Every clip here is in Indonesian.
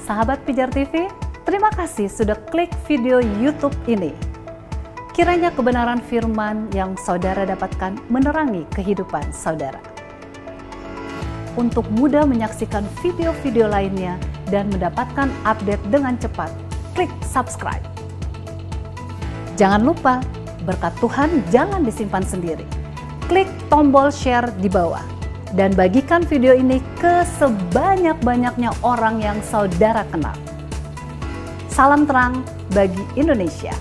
Sahabat Pijar TV, terima kasih sudah klik video YouTube ini. Kiranya kebenaran firman yang saudara dapatkan menerangi kehidupan saudara. Untuk mudah menyaksikan video-video lainnya dan mendapatkan update dengan cepat, klik subscribe. Jangan lupa, berkat Tuhan jangan disimpan sendiri. Klik tombol share di bawah dan bagikan video ini ke sebanyak-banyaknya orang yang saudara kenal. Salam terang bagi Indonesia.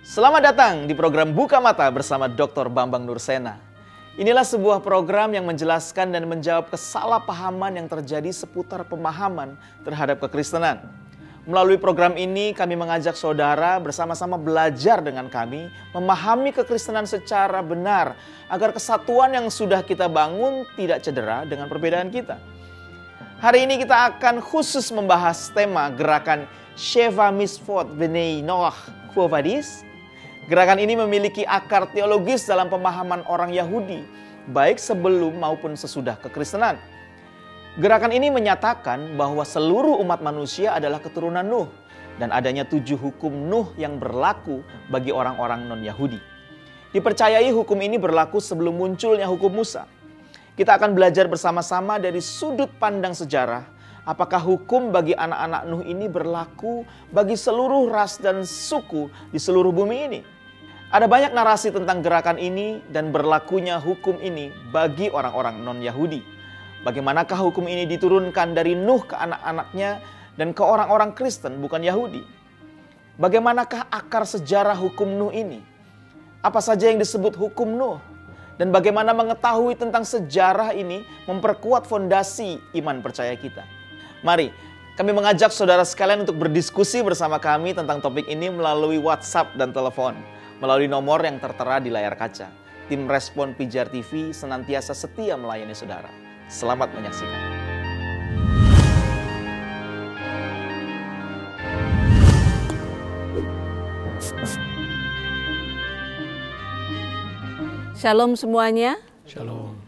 Selamat datang di program Buka Mata bersama Dr. Bambang Nursena. Inilah sebuah program yang menjelaskan dan menjawab kesalahpahaman yang terjadi seputar pemahaman terhadap kekristenan. Melalui program ini kami mengajak saudara bersama-sama belajar dengan kami memahami kekristenan secara benar agar kesatuan yang sudah kita bangun tidak cedera dengan perbedaan kita. Hari ini kita akan khusus membahas tema gerakan Sheva Misfot B'nai Noach Quo-Vadis. Gerakan ini memiliki akar teologis dalam pemahaman orang Yahudi, baik sebelum maupun sesudah kekristenan. Gerakan ini menyatakan bahwa seluruh umat manusia adalah keturunan Nuh, dan adanya 7 hukum Nuh yang berlaku bagi orang-orang non-Yahudi. Dipercayai hukum ini berlaku sebelum munculnya hukum Musa. Kita akan belajar bersama-sama dari sudut pandang sejarah, apakah hukum bagi anak-anak Nuh ini berlaku bagi seluruh ras dan suku di seluruh bumi ini. Ada banyak narasi tentang gerakan ini dan berlakunya hukum ini bagi orang-orang non-Yahudi. Bagaimanakah hukum ini diturunkan dari Nuh ke anak-anaknya dan ke orang-orang Kristen bukan Yahudi? Bagaimanakah akar sejarah hukum Nuh ini? Apa saja yang disebut hukum Nuh? Dan bagaimana mengetahui tentang sejarah ini memperkuat fondasi iman percaya kita? Mari, kami mengajak saudara sekalian untuk berdiskusi bersama kami tentang topik ini melalui WhatsApp dan telepon. Melalui nomor yang tertera di layar kaca. Tim Respon Pijar TV senantiasa setia melayani saudara. Selamat menyaksikan. Shalom semuanya. Shalom.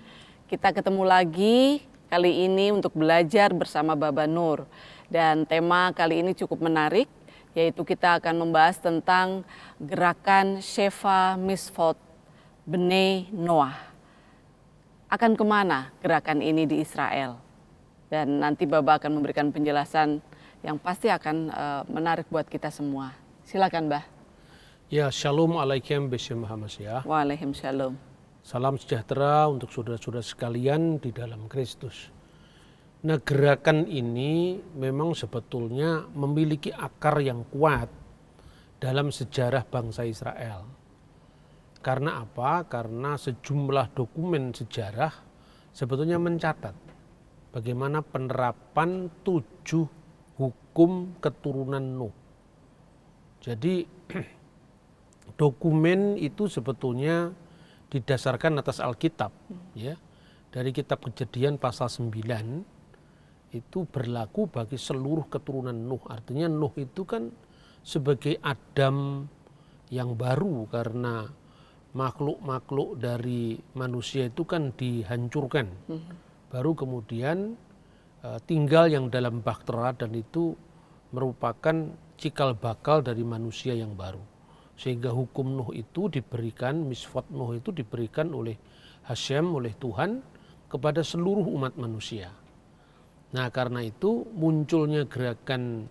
Kita ketemu lagi kali ini untuk belajar bersama Baba Nur. Dan tema kali ini cukup menarik, yaitu kita akan membahas tentang gerakan Sheva Misfot B'nai Noach. Akan kemana gerakan ini di Israel? Dan nanti Baba akan memberikan penjelasan yang pasti akan menarik buat kita semua. Silakan, Bah. Ya, shalom alaikum B'Shem Muhammad. Waalaikumsalam. Salam sejahtera untuk saudara-saudara sekalian di dalam Kristus. Nah, gerakan ini memang sebetulnya memiliki akar yang kuat dalam sejarah bangsa Israel. Karena apa? Karena sejumlah dokumen sejarah sebetulnya mencatat bagaimana penerapan 7 hukum keturunan Nuh. Jadi dokumen itu sebetulnya didasarkan atas Alkitab, ya. Dari kitab Kejadian pasal 9 itu berlaku bagi seluruh keturunan Nuh. Artinya Nuh itu kan sebagai Adam yang baru karena makhluk-makhluk dari manusia itu kan dihancurkan. Baru kemudian tinggal yang dalam bahtera dan itu merupakan cikal bakal dari manusia yang baru. Sehingga hukum Nuh itu diberikan, misfot Nuh itu diberikan oleh Hashem, oleh Tuhan kepada seluruh umat manusia. Nah, karena itu munculnya gerakan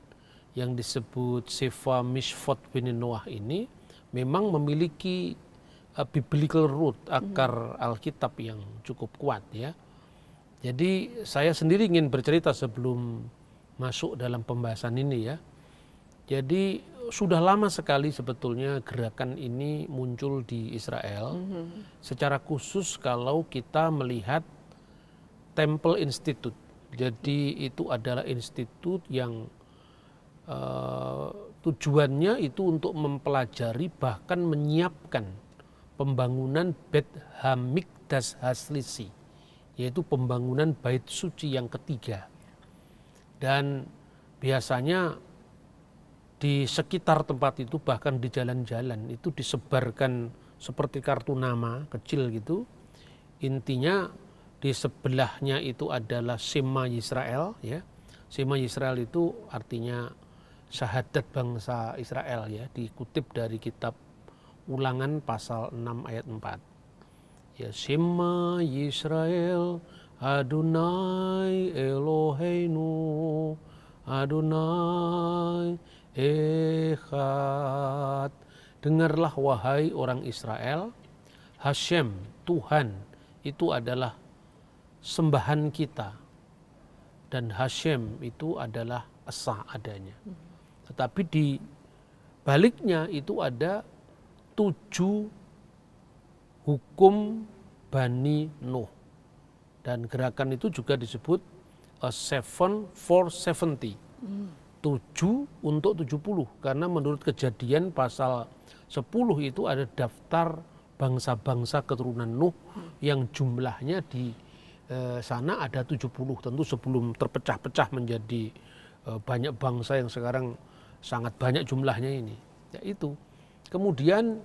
yang disebut Sheva Misfot B'nai Noach ini memang memiliki biblical root, akar Alkitab yang cukup kuat ya. Jadi saya sendiri ingin bercerita sebelum masuk dalam pembahasan ini ya. Jadi sudah lama sekali sebetulnya gerakan ini muncul di Israel. Secara khusus kalau kita melihat Temple Institute. Jadi itu adalah institut yang tujuannya itu untuk mempelajari bahkan menyiapkan pembangunan Beit Hamikdash Haslisi, yaitu pembangunan bait suci yang ketiga. Dan biasanya di sekitar tempat itu, bahkan di jalan-jalan itu disebarkan seperti kartu nama kecil gitu. Intinya di sebelahnya itu adalah Shema Yisrael ya. Shema Yisrael itu artinya syahadat bangsa Israel ya, dikutip dari kitab Ulangan pasal 6 ayat 4. Ya, Shema Yisrael Adonai Eloheinu Adonai Echad. Dengarlah wahai orang Israel, Hashem Tuhan itu adalah sembahan kita, dan Hashem itu adalah esa adanya. Tetapi di baliknya itu ada 7 hukum Bani Nuh, dan gerakan itu juga disebut a 7 for 70, 7 untuk 70, karena menurut Kejadian pasal 10 itu ada daftar bangsa-bangsa keturunan Nuh yang jumlahnya di sana ada 70, tentu sebelum terpecah-pecah menjadi banyak bangsa yang sekarang sangat banyak jumlahnya ini. Ya itu. Kemudian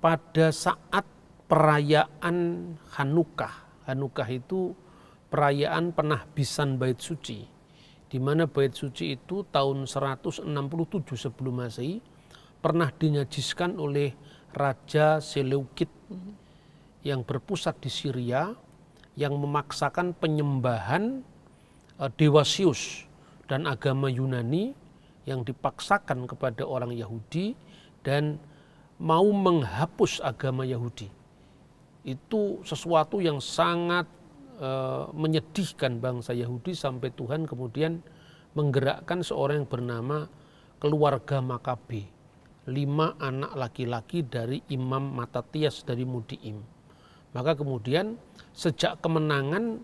pada saat perayaan Hanukkah, Hanukkah itu perayaan penahbisan bait suci, di mana bait suci itu tahun 167 sebelum Masehi pernah dinajiskan oleh Raja Seleukid yang berpusat di Syria, yang memaksakan penyembahan dewa Zeus dan agama Yunani yang dipaksakan kepada orang Yahudi dan mau menghapus agama Yahudi. Itu sesuatu yang sangat menyedihkan bangsa Yahudi, sampai Tuhan kemudian menggerakkan seorang yang bernama keluarga Makabe, 5 anak laki-laki dari Imam Matatias dari Mudiim. Maka kemudian sejak kemenangan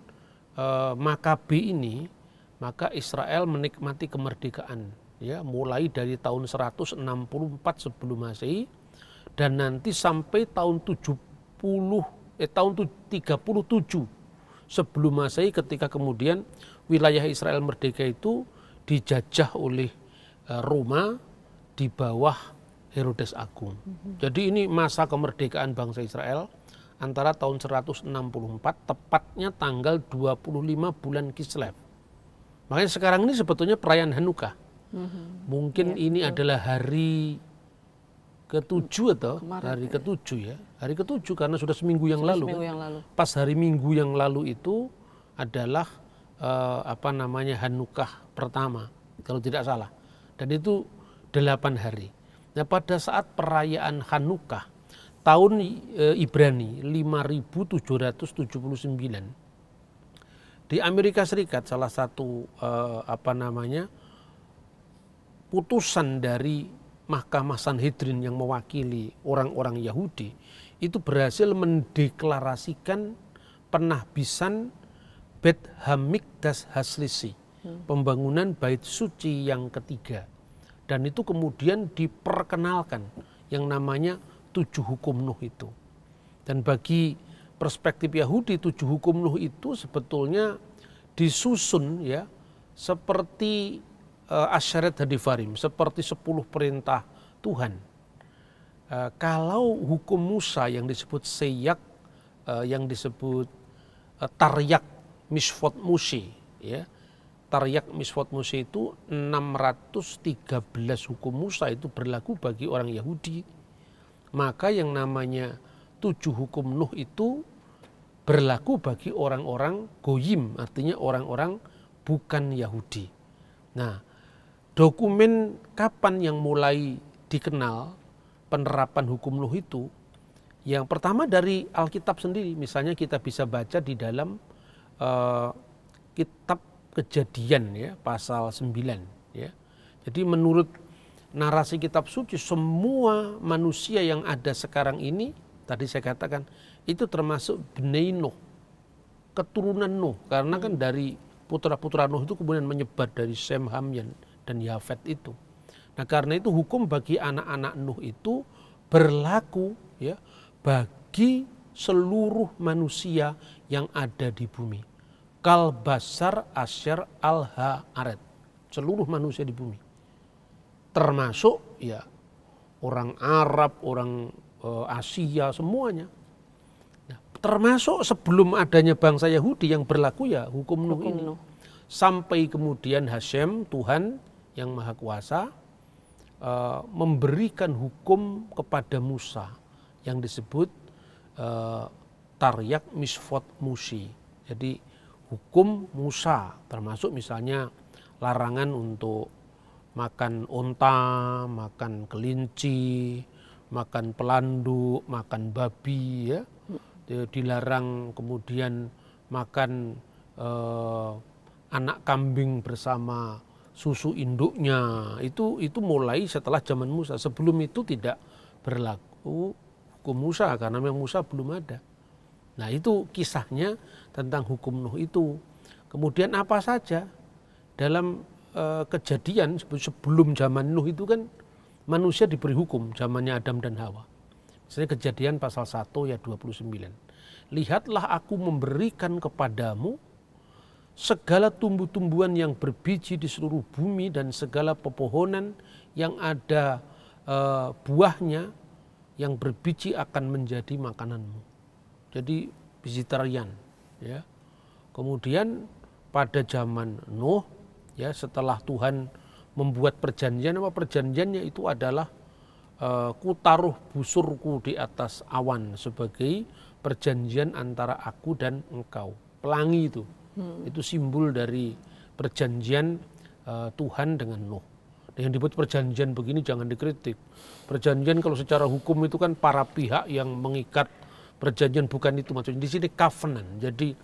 Makabe ini, maka Israel menikmati kemerdekaan ya, mulai dari tahun 164 sebelum Masehi dan nanti sampai tahun 37 sebelum Masehi, ketika kemudian wilayah Israel merdeka itu dijajah oleh Roma di bawah Herodes Agung. Jadi ini masa kemerdekaan bangsa Israel antara tahun 164, tepatnya tanggal 25 bulan Kislev. Makanya sekarang ini sebetulnya perayaan Hanukkah. Mungkin ini adalah hari ke-7 atau hari ke-7 ya. Hari ke-7 karena sudah seminggu yang lalu. Pas hari Minggu yang lalu itu adalah Hanukkah pertama kalau tidak salah. Dan itu 8 hari. Nah, pada saat perayaan Hanukkah tahun Ibrani 5779 di Amerika Serikat, salah satu putusan dari Mahkamah Sanhedrin yang mewakili orang-orang Yahudi itu berhasil mendeklarasikan penahbisan Beit Hamikdash Haslisi, pembangunan bait suci yang ketiga. Dan itu kemudian diperkenalkan yang namanya 7 hukum Nuh itu. Dan bagi perspektif Yahudi, 7 hukum Nuh itu sebetulnya disusun ya seperti Asyarat Hadivarim, seperti 10 perintah Tuhan. Kalau hukum Musa yang disebut Seyak, yang disebut Taryak Misvot Muse, ya, Taryak Misvot Muse itu 613 hukum Musa itu berlaku bagi orang Yahudi. Maka yang namanya 7 hukum Nuh itu berlaku bagi orang-orang Goyim, artinya orang-orang bukan Yahudi. Nah, dokumen kapan yang mulai dikenal penerapan hukum Nuh itu Yang pertama dari Alkitab sendiri, misalnya kita bisa baca di dalam kitab Kejadian ya, pasal 9 ya. Jadi menurut narasi kitab suci, semua manusia yang ada sekarang ini, tadi saya katakan, itu termasuk Bnei Nuh, keturunan Nuh. Karena kan dari putra-putra Nuh itu kemudian menyebar dari Sem, Ham, dan Yafet itu. Nah karena itu hukum bagi anak-anak Nuh itu berlaku ya bagi seluruh manusia yang ada di bumi. Kal basar asyar al haaret, seluruh manusia di bumi, termasuk ya orang Arab, orang Asia, semuanya. Nah, termasuk sebelum adanya bangsa Yahudi yang berlaku ya hukum Nuh ini. Sampai kemudian Hashem, Tuhan yang Maha Kuasa, memberikan hukum kepada Musa yang disebut Taryak Misfot Musi. Jadi hukum Musa, termasuk misalnya larangan untuk makan onta, makan kelinci, makan pelanduk, makan babi, ya. Dilarang kemudian makan anak kambing bersama susu induknya. Itu mulai setelah zaman Musa. Sebelum itu tidak berlaku hukum Musa karena memang Musa belum ada. Nah itu kisahnya tentang hukum Nuh itu. Kemudian apa saja dalam kejadian sebelum zaman Nuh itu kan manusia diberi hukum zamannya Adam dan Hawa. Misalnya Kejadian pasal 1 ayat 29. Lihatlah aku memberikan kepadamu segala tumbuh-tumbuhan yang berbiji di seluruh bumi dan segala pepohonan yang ada buahnya yang berbiji akan menjadi makananmu. Jadi vegetarian ya. Kemudian pada zaman Nuh ya, setelah Tuhan membuat perjanjian, apa perjanjiannya itu adalah kutaruh busurku di atas awan sebagai perjanjian antara aku dan engkau. Pelangi itu simbol dari perjanjian Tuhan dengan Nuh. Yang dibuat perjanjian begini jangan dikritik. Perjanjian kalau secara hukum itu kan para pihak yang mengikat perjanjian, bukan itu maksudnya. Di sini covenant. Jadi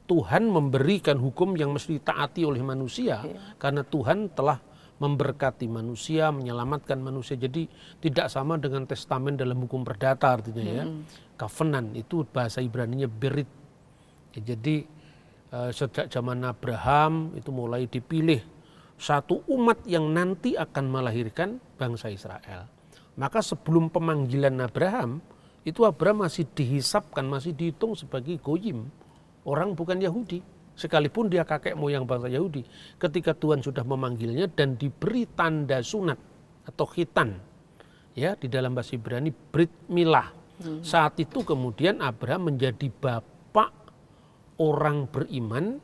Tuhan memberikan hukum yang mesti ditaati oleh manusia karena Tuhan telah memberkati manusia, menyelamatkan manusia. Jadi tidak sama dengan testamen dalam hukum perdata artinya ya. Covenant itu bahasa Ibraninya berit. Jadi sejak zaman Abraham itu mulai dipilih satu umat yang nanti akan melahirkan bangsa Israel. Maka sebelum pemanggilan Abraham, itu Abraham masih dihisapkan, masih dihitung sebagai goyim, orang bukan Yahudi. Sekalipun dia kakek moyang bangsa Yahudi, ketika Tuhan sudah memanggilnya dan diberi tanda sunat atau khitan, ya di dalam bahasa Ibrani Brit Milah. Saat itu kemudian Abraham menjadi bapak orang beriman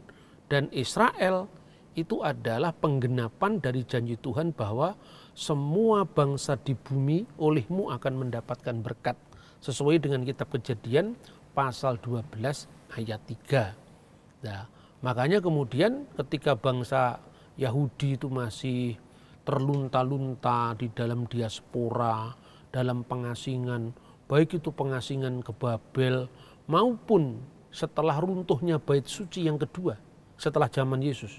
dan Israel itu adalah penggenapan dari janji Tuhan bahwa semua bangsa di bumi olehmu akan mendapatkan berkat. Sesuai dengan kitab Kejadian pasal 12 ayat 3. Nah, makanya kemudian ketika bangsa Yahudi itu masih terlunta-lunta di dalam diaspora, dalam pengasingan, baik itu pengasingan ke Babel maupun setelah runtuhnya bait suci yang kedua setelah zaman Yesus.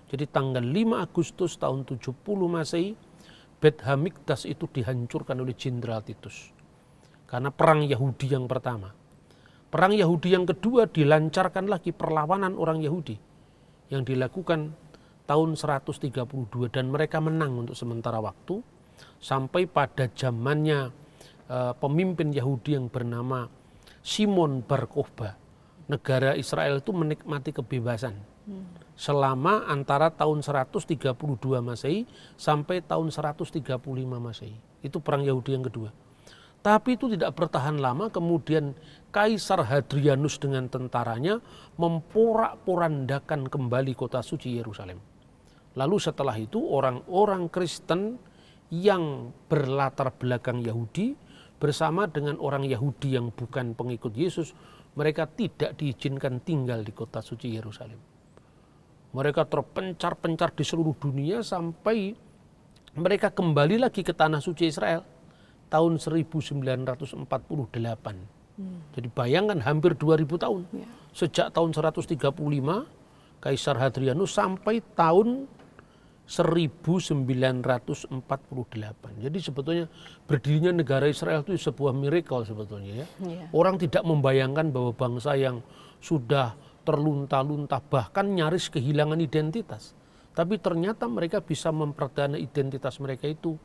Jadi tanggal 5 Agustus tahun 70 Masehi, Bet Hamikdas itu dihancurkan oleh Jenderal Titus. Karena perang Yahudi yang pertama. Perang Yahudi yang kedua dilancarkan lagi perlawanan orang Yahudi yang dilakukan tahun 132 dan mereka menang untuk sementara waktu sampai pada zamannya pemimpin Yahudi yang bernama Simon Bar Kokhba. Negara Israel itu menikmati kebebasan selama antara tahun 132 Masehi sampai tahun 135 Masehi. Itu perang Yahudi yang kedua. Tapi itu tidak bertahan lama, kemudian Kaisar Hadrianus dengan tentaranya memporak-porandakan kembali kota suci Yerusalem. Lalu setelah itu orang-orang Kristen yang berlatar belakang Yahudi bersama dengan orang Yahudi yang bukan pengikut Yesus, mereka tidak diizinkan tinggal di kota suci Yerusalem. Mereka terpencar-pencar di seluruh dunia sampai mereka kembali lagi ke tanah suci Israel tahun 1948. Jadi bayangkan hampir 2000 tahun. Sejak tahun 135 Kaisar Hadrianus sampai tahun 1948. Jadi sebetulnya berdirinya negara Israel itu sebuah miracle sebetulnya ya. Orang tidak membayangkan bahwa bangsa yang sudah terlunta-lunta bahkan nyaris kehilangan identitas. Tapi ternyata mereka bisa memperdana identitas mereka itu.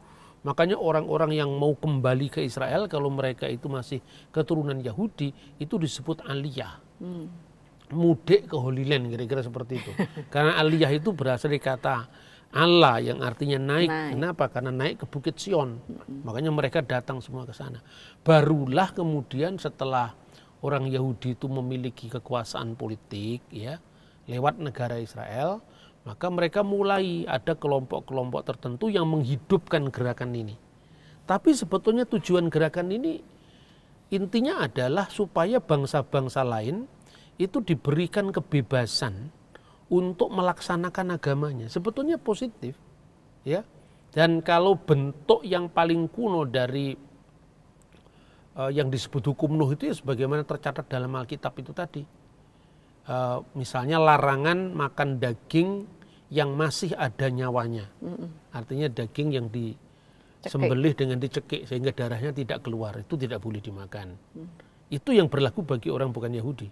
Makanya orang-orang yang mau kembali ke Israel kalau mereka itu masih keturunan Yahudi itu disebut aliyah. Mudik ke Holy Land kira-kira seperti itu. Karena aliyah itu berasal dari kata Allah yang artinya naik. Kenapa? Karena naik ke Bukit Sion. Makanya mereka datang semua ke sana. Barulah kemudian setelah orang Yahudi itu memiliki kekuasaan politik ya lewat negara Israel, maka mereka mulai ada kelompok-kelompok tertentu yang menghidupkan gerakan ini. Tapi sebetulnya tujuan gerakan ini intinya adalah supaya bangsa-bangsa lain itu diberikan kebebasan untuk melaksanakan agamanya. Sebetulnya positif, ya. Dan kalau bentuk yang paling kuno dari yang disebut hukum Nuh itu ya sebagaimana tercatat dalam Alkitab itu tadi. Misalnya larangan makan daging yang masih ada nyawanya. Artinya daging yang disembelih dengan dicekik sehingga darahnya tidak keluar. Itu tidak boleh dimakan. Itu yang berlaku bagi orang bukan Yahudi.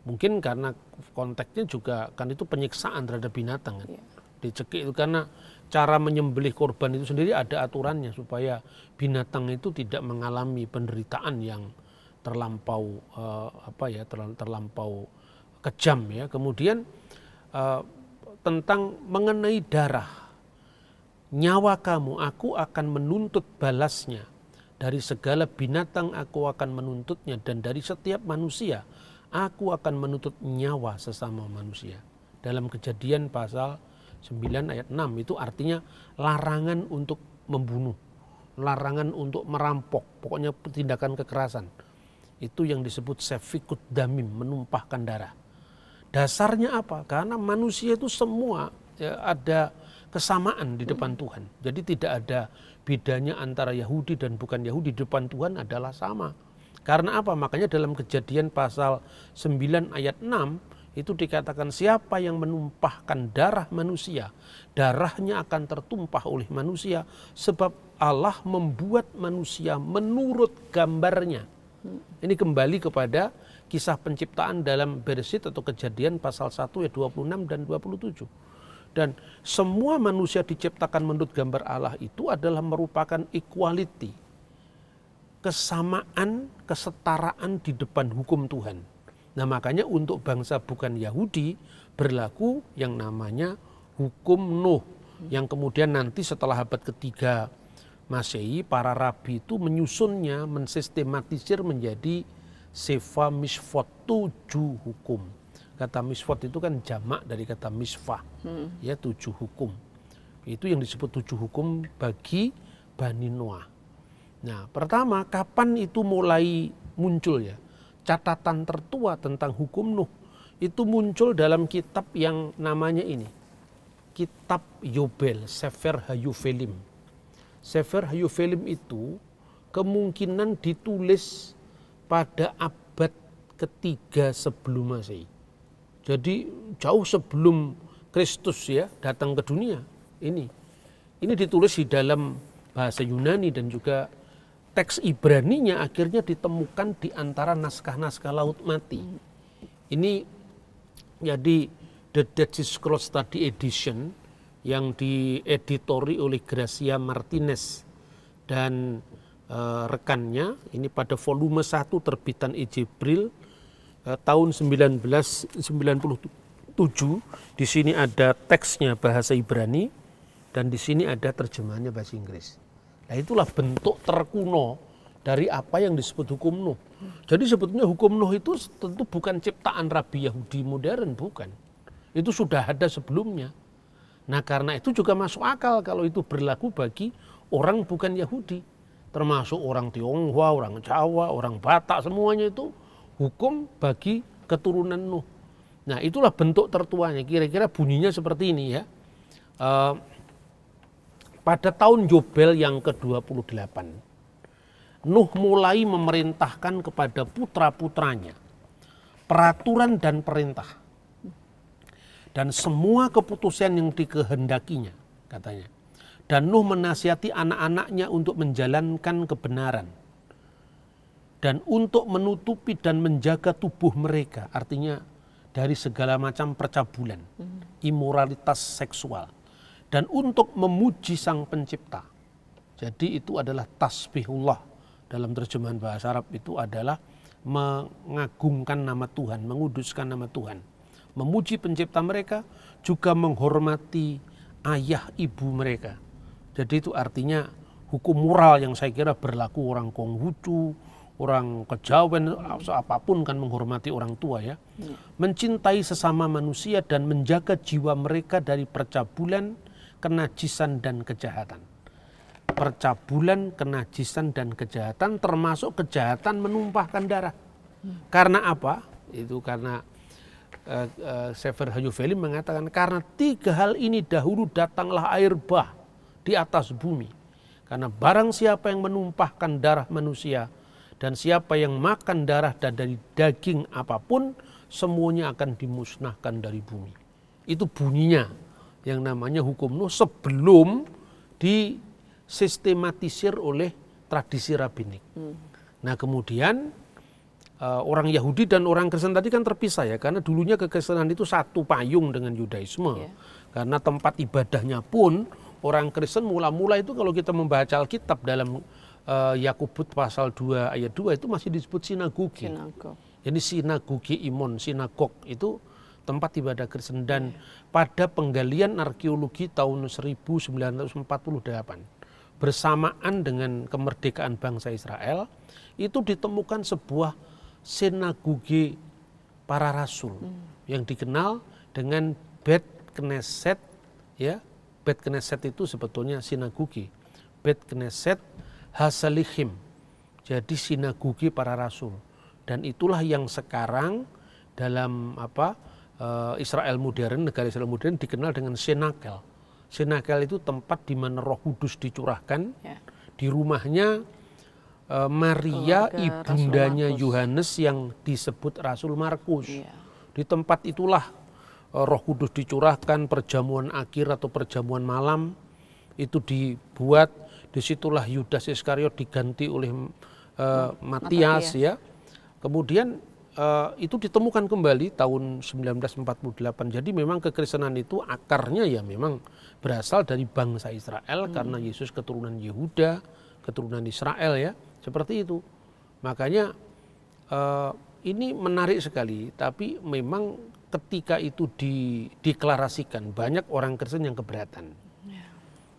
Mungkin karena konteksnya juga kan itu penyiksaan terhadap binatang kan. Dicekik itu karena cara menyembelih korban itu sendiri ada aturannya supaya binatang itu tidak mengalami penderitaan yang terlampau terlampau kejam ya. Kemudian tentang mengenai darah, nyawa kamu aku akan menuntut balasnya, dari segala binatang aku akan menuntutnya, dan dari setiap manusia aku akan menuntut nyawa sesama manusia. Dalam Kejadian pasal 9 ayat 6 itu artinya larangan untuk membunuh, larangan untuk merampok, pokoknya tindakan kekerasan. Itu yang disebut sefikut damim, menumpahkan darah. Dasarnya apa? Karena manusia itu semua ya, ada kesamaan di depan Tuhan. Jadi tidak ada bedanya antara Yahudi dan bukan Yahudi. Di depan Tuhan adalah sama. Karena apa? Makanya dalam Kejadian pasal 9 ayat 6 itu dikatakan siapa yang menumpahkan darah manusia, darahnya akan tertumpah oleh manusia sebab Allah membuat manusia menurut gambarnya. Ini kembali kepada kisah penciptaan dalam Bereshit atau Kejadian pasal 1 ayat 26 dan 27. Dan semua manusia diciptakan menurut gambar Allah itu adalah merupakan equality, kesamaan, kesetaraan di depan hukum Tuhan. Nah makanya untuk bangsa bukan Yahudi berlaku yang namanya hukum Nuh. Yang kemudian nanti setelah abad ketiga Masehi para rabi itu menyusunnya, mensistematisir menjadi Sefa Mishvot, 7 hukum. Kata Mishvot itu kan jamak dari kata misfah, ya 7 hukum. Itu yang disebut 7 hukum bagi Bani Noah. Nah pertama kapan itu mulai muncul ya? Catatan tertua tentang hukum Nuh itu muncul dalam kitab yang namanya ini. Kitab Yobel, Sefer Hayufelim. Sefer Hayufelim itu kemungkinan ditulis pada abad ketiga sebelum Masehi. Jadi jauh sebelum Kristus ya datang ke dunia. Ini ditulis di dalam bahasa Yunani dan juga teks Ibraninya akhirnya ditemukan di antara naskah-naskah Laut Mati. Ini jadi The Dead Sea Scrolls Study Edition yang dieditori oleh Gracia Martinez dan rekannya. Ini pada volume 1 terbitan Ejebril tahun 1997. Di sini ada teksnya bahasa Ibrani dan di sini ada terjemahannya bahasa Inggris. Nah itulah bentuk terkuno dari apa yang disebut hukum Nuh. Jadi sebetulnya hukum Nuh itu tentu bukan ciptaan Rabi Yahudi modern, bukan. Itu sudah ada sebelumnya. Nah karena itu juga masuk akal kalau itu berlaku bagi orang bukan Yahudi. Termasuk orang Tionghoa, orang Jawa, orang Batak, semuanya itu hukum bagi keturunan Nuh. Nah itulah bentuk tertuanya, kira-kira bunyinya seperti ini ya. Pada tahun Yobel yang ke-28, Nuh mulai memerintahkan kepada putra-putranya peraturan dan perintah. Dan semua keputusan yang dikehendakinya, katanya. Dan Nuh menasihati anak-anaknya untuk menjalankan kebenaran. Dan untuk menutupi dan menjaga tubuh mereka, artinya dari segala macam percabulan, imoralitas seksual. Dan untuk memuji Sang Pencipta. Jadi itu adalah tasbihullah. Dalam terjemahan bahasa Arab itu adalah mengagungkan nama Tuhan, menguduskan nama Tuhan. Memuji pencipta mereka, juga menghormati ayah ibu mereka. Jadi itu artinya hukum moral yang saya kira berlaku orang Konghucu, orang Kejawen, apapun kan menghormati orang tua ya. Mencintai sesama manusia dan menjaga jiwa mereka dari percabulan, kenajisan dan kejahatan. Percabulan, kenajisan dan kejahatan termasuk kejahatan menumpahkan darah. Karena apa? Itu karena Sefer Hayufeli mengatakan karena 3 hal ini dahulu datanglah air bah di atas bumi. Karena barang siapa yang menumpahkan darah manusia dan siapa yang makan darah dan dari daging apapun semuanya akan dimusnahkan dari bumi. Itu bunyinya yang namanya hukum Nuh sebelum disistematisir oleh tradisi rabbinik. Nah kemudian orang Yahudi dan orang Kristen tadi kan terpisah ya, karena dulunya kekristenan itu satu payung dengan Yudaisme. Karena tempat ibadahnya pun orang Kristen mula-mula itu kalau kita membaca Alkitab dalam Yakobus pasal 2 ayat 2 itu masih disebut sinagogi. Jadi sinagogi Imon, sinagog itu tempat ibadah Kristen. Dan pada penggalian arkeologi tahun 1948 bersamaan dengan kemerdekaan bangsa Israel itu ditemukan sebuah sinagogi para rasul yang dikenal dengan Bet Knesset ya. Bet Knesset itu sebetulnya sinagogi. Bet Knesset Hasalichim. Jadi sinagogi para rasul. Dan itulah yang sekarang dalam Israel modern, negara Israel modern dikenal dengan Senakel. Senakel itu tempat di mana Roh Kudus dicurahkan. Di rumahnya Maria ibundanya Yohanes yang disebut Rasul Markus. Di tempat itulah Roh Kudus dicurahkan, perjamuan akhir atau perjamuan malam itu dibuat. Disitulah Yudas Iskariot diganti oleh Matias ya. Kemudian itu ditemukan kembali tahun 1948. Jadi memang kekristenan itu akarnya ya memang berasal dari bangsa Israel karena Yesus keturunan Yehuda, keturunan Israel ya. Seperti itu. Makanya ini menarik sekali, tapi memang ketika itu dideklarasikan banyak orang Kristen yang keberatan.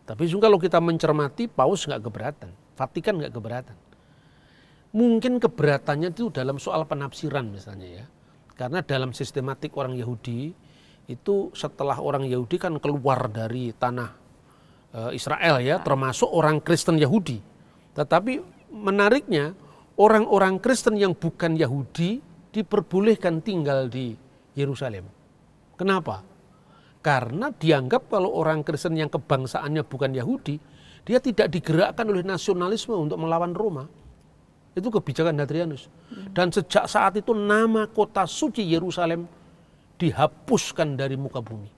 Tapi kalau kita mencermati, Paus nggak keberatan, Vatikan nggak keberatan. Mungkin keberatannya itu dalam soal penafsiran misalnya ya. Karena dalam sistematik orang Yahudi itu setelah orang Yahudi kan keluar dari tanah Israel ya, termasuk orang Kristen Yahudi. Tetapi menariknya orang-orang Kristen yang bukan Yahudi diperbolehkan tinggal di Yerusalem. Kenapa? Karena dianggap kalau orang Kristen yang kebangsaannya bukan Yahudi, dia tidak digerakkan oleh nasionalisme untuk melawan Roma. Itu kebijakan Hadrianus. Dan sejak saat itu nama kota suci Yerusalem dihapuskan dari muka bumi.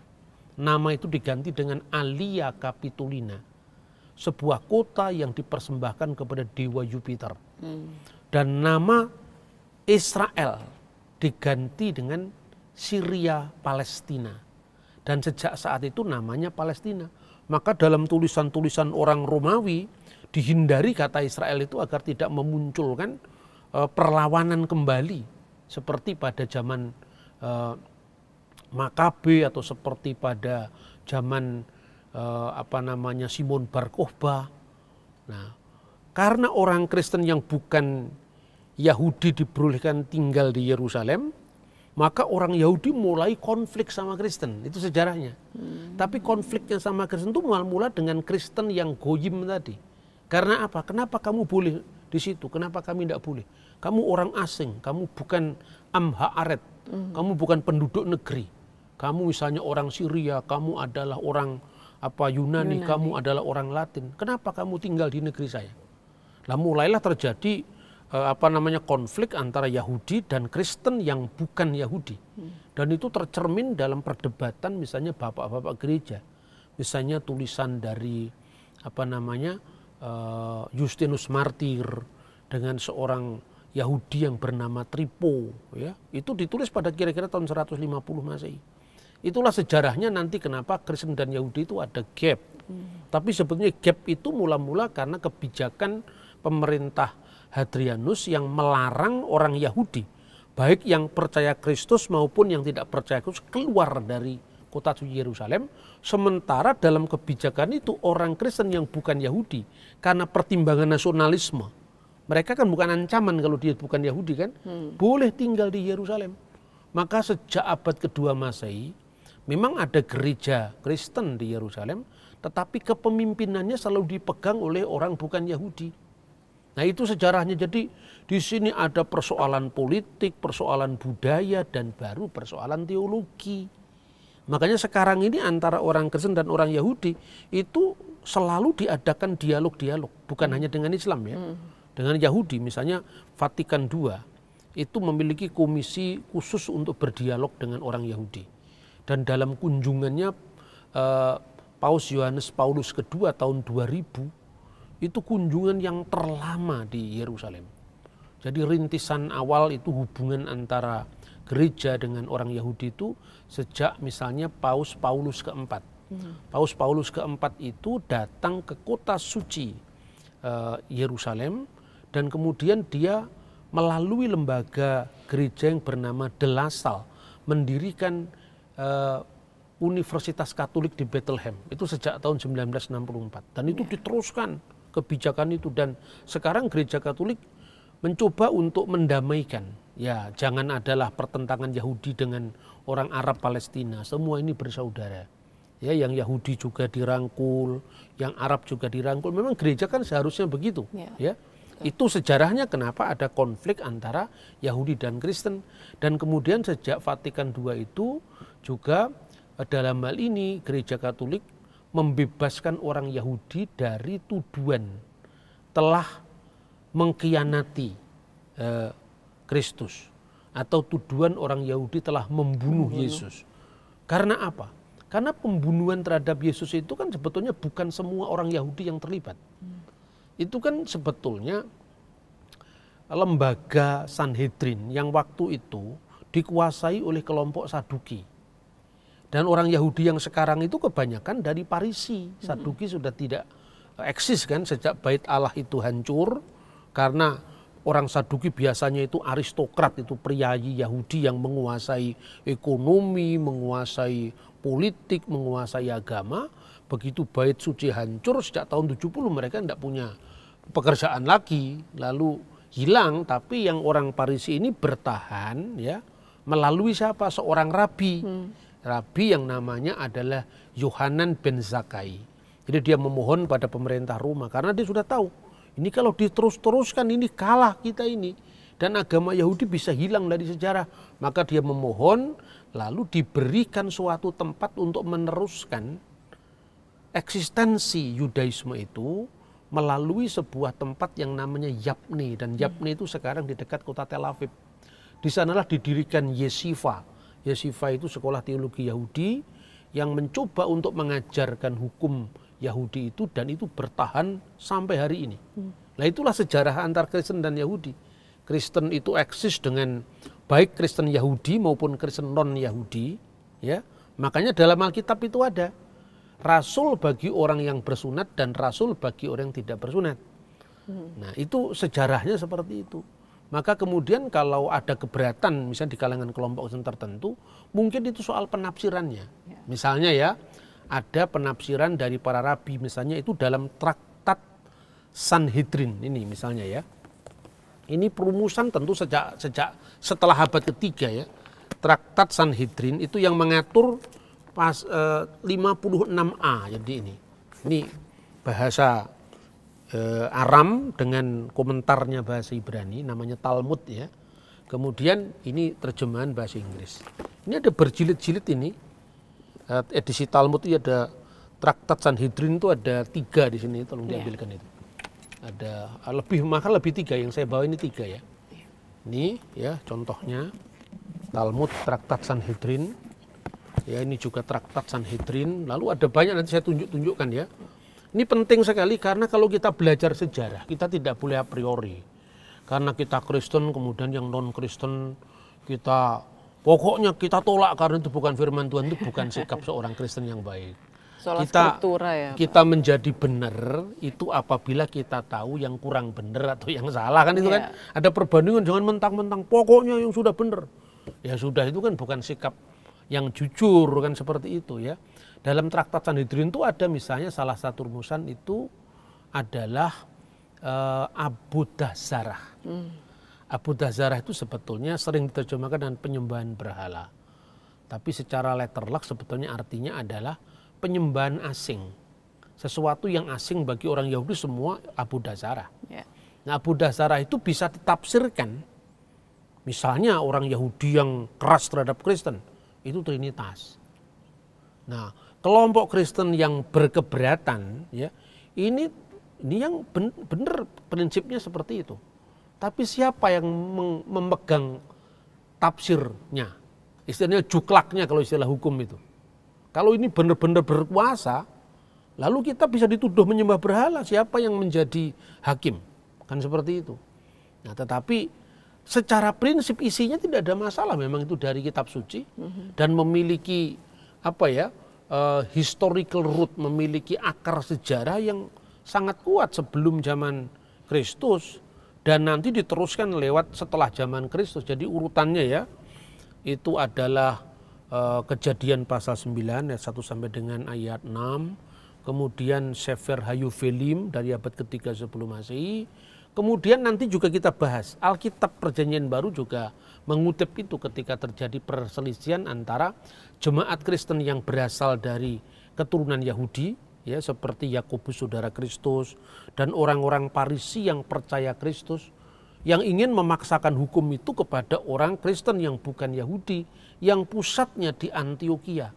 Nama itu diganti dengan Alia Capitolina. Sebuah kota yang dipersembahkan kepada dewa Jupiter. Dan nama Israel diganti dengan Syria Palestina. Dan sejak saat itu namanya Palestina. Maka dalam tulisan-tulisan orang Romawi dihindari kata Israel itu agar tidak memunculkan perlawanan kembali. Seperti pada zaman Makabe atau seperti pada zaman Simon Bar Kokhba. Nah, karena orang Kristen yang bukan Yahudi diperbolehkan tinggal di Yerusalem, maka orang Yahudi mulai konflik sama Kristen. Itu sejarahnya. Tapi konfliknya sama Kristen itu mula dengan Kristen yang goyim tadi. Karena apa? Kenapa kamu boleh di situ? Kenapa kami tidak boleh? Kamu orang asing, kamu bukan Am Haaret, kamu bukan penduduk negeri. Kamu misalnya orang Syria, kamu adalah orang Yunani, kamu adalah orang Latin. Kenapa kamu tinggal di negeri saya? Nah, mulailah terjadi konflik antara Yahudi dan Kristen yang bukan Yahudi. Dan itu tercermin dalam perdebatan misalnya bapak-bapak gereja. Misalnya tulisan dari Justinus Martir dengan seorang Yahudi yang bernama Trypho, ya. Itu ditulis pada kira-kira tahun 150 Masehi. Itulah sejarahnya nanti kenapa Kristen dan Yahudi itu ada gap. Tapi sebetulnya gap itu mula-mula karena kebijakan pemerintah Hadrianus yang melarang orang Yahudi, baik yang percaya Kristus maupun yang tidak percaya Kristus, keluar dari kota suci Yerusalem. Sementara dalam kebijakan itu orang Kristen yang bukan Yahudi, karena pertimbangan nasionalisme, mereka kan bukan ancaman kalau dia bukan Yahudi kan, boleh tinggal di Yerusalem. Maka sejak abad kedua Masehi, memang ada gereja Kristen di Yerusalem, tetapi kepemimpinannya selalu dipegang oleh orang bukan Yahudi. Nah, itu sejarahnya. Jadi di sini ada persoalan politik, persoalan budaya, dan baru persoalan teologi. Makanya sekarang ini antara orang Kristen dan orang Yahudi itu selalu diadakan dialog-dialog, bukan hanya dengan Islam ya. Dengan Yahudi misalnya Vatikan II itu memiliki komisi khusus untuk berdialog dengan orang Yahudi. Dan dalam kunjungannya Paus Yohanes Paulus II tahun 2000 itu kunjungan yang terlama di Yerusalem. Jadi rintisan awal itu hubungan antara gereja dengan orang Yahudi itu sejak misalnya Paus Paulus keempat. Paus Paulus keempat itu datang ke kota suci Yerusalem dan kemudian dia melalui lembaga gereja yang bernama De La Salle mendirikan Universitas Katolik di Bethlehem. Itu sejak tahun 1964 dan itu diteruskan kebijakan itu, dan sekarang gereja Katolik mencoba untuk mendamaikan. Ya, jangan adalah pertentangan Yahudi dengan orang Arab Palestina. Semua ini bersaudara. Ya, yang Yahudi juga dirangkul, yang Arab juga dirangkul. Memang gereja kan seharusnya begitu. Ya. Itu sejarahnya kenapa ada konflik antara Yahudi dan Kristen. Dan kemudian sejak Vatikan II itu juga dalam hal ini gereja Katolik membebaskan orang Yahudi dari tuduhan telah mengkhianati Kristus atau tuduhan orang Yahudi telah membunuh Yesus. Karena apa? Karena pembunuhan terhadap Yesus itu kan sebetulnya bukan semua orang Yahudi yang terlibat. Itu kan sebetulnya lembaga Sanhedrin yang waktu itu dikuasai oleh kelompok Saduki. Dan orang Yahudi yang sekarang itu kebanyakan dari Parisi. Saduki sudah tidak eksis kan sejak Bait Allah itu hancur. Karena orang Saduki biasanya itu aristokrat, itu priayi Yahudi yang menguasai ekonomi, menguasai politik, menguasai agama. Begitu Bait Suci hancur sejak tahun 70 mereka tidak punya pekerjaan lagi. Lalu hilang, tapi yang orang Parisi ini bertahan ya melalui siapa? Seorang rabi. Rabi yang namanya adalah Yohanan ben Zakkai. Jadi dia memohon pada pemerintah Roma karena dia sudah tahu ini kalau diterus-teruskan ini kalah kita ini dan agama Yahudi bisa hilang dari sejarah. Maka dia memohon lalu diberikan suatu tempat untuk meneruskan eksistensi Yudaisme itu melalui sebuah tempat yang namanya Yabne, dan Yabne itu sekarang di dekat kota Tel Aviv. Di sanalah didirikan Yeshiva. Yeshiva itu sekolah teologi Yahudi yang mencoba untuk mengajarkan hukum Yahudi itu, dan itu bertahan sampai hari ini. Nah, itulah sejarah antar Kristen dan Yahudi. Kristen itu eksis dengan baik Kristen Yahudi maupun Kristen non Yahudi, ya. Makanya dalam Alkitab itu ada rasul bagi orang yang bersunat dan rasul bagi orang yang tidak bersunat. Nah, itu sejarahnya seperti itu. Maka kemudian kalau ada keberatan misalnya di kalangan kelompok tertentu, mungkin itu soal penafsirannya. Misalnya ya, ada penafsiran dari para rabi misalnya itu dalam traktat Sanhedrin ini misalnya ya. Ini perumusan tentu sejak setelah abad ketiga ya. Traktat Sanhedrin itu yang mengatur 56a. Jadi ini bahasa Aram dengan komentarnya bahasa Ibrani, namanya Talmud ya. Kemudian ini terjemahan bahasa Inggris. Ini ada berjilid-jilid ini. Edisi Talmud itu ada Traktat Sanhedrin itu ada 3 di sini, tolong diambilkan itu. Ada lebih 3 yang saya bawa ini 3 ya. Ini ya contohnya Talmud Traktat Sanhedrin. Ya ini juga Traktat Sanhedrin. Lalu ada banyak nanti saya tunjukkan ya. Ini penting sekali karena kalau kita belajar sejarah kita tidak boleh a priori. Karena kita Kristen kemudian yang non Kristen kita pokoknya kita tolak karena itu bukan firman Tuhan, itu bukan sikap seorang Kristen yang baik. Soal struktura ya, kita menjadi benar itu apabila kita tahu yang kurang benar atau yang salah kan itu kan ada perbandingan, jangan mentang-mentang pokoknya yang sudah benar. Ya sudah, itu kan bukan sikap yang jujur kan seperti itu ya. Dalam Traktat Sanhedrin itu ada misalnya salah satu rumusan itu adalah Abudazarah. Abudazarah itu sebetulnya sering diterjemahkan dengan penyembahan berhala. Tapi secara letterlock sebetulnya artinya adalah penyembahan asing, sesuatu yang asing bagi orang Yahudi semua Abudazarah. Nah Abudazarah itu bisa ditafsirkan, misalnya orang Yahudi yang keras terhadap Kristen itu Trinitas. Nah kelompok Kristen yang berkeberatan ya ini yang benar prinsipnya seperti itu. Tapi siapa yang memegang tafsirnya, istilahnya juklaknya kalau istilah hukum itu. Kalau ini benar-benar berkuasa, lalu kita bisa dituduh menyembah berhala, siapa yang menjadi hakim? Kan seperti itu. Nah, tetapi secara prinsip isinya tidak ada masalah, memang itu dari kitab suci dan memiliki historical root, memiliki akar sejarah yang sangat kuat sebelum zaman Kristus dan nanti diteruskan lewat setelah zaman Kristus. Jadi urutannya ya, itu adalah Kejadian pasal 9 ayat 1 sampai dengan ayat 6, kemudian Sefer Hayuvelim dari abad ketiga sebelum Masehi, kemudian nanti juga kita bahas Alkitab Perjanjian Baru juga mengutip itu ketika terjadi perselisihan antara jemaat Kristen yang berasal dari keturunan Yahudi ya seperti Yakobus saudara Kristus dan orang-orang Parisi yang percaya Kristus yang ingin memaksakan hukum itu kepada orang Kristen yang bukan Yahudi, yang pusatnya di Antioquia.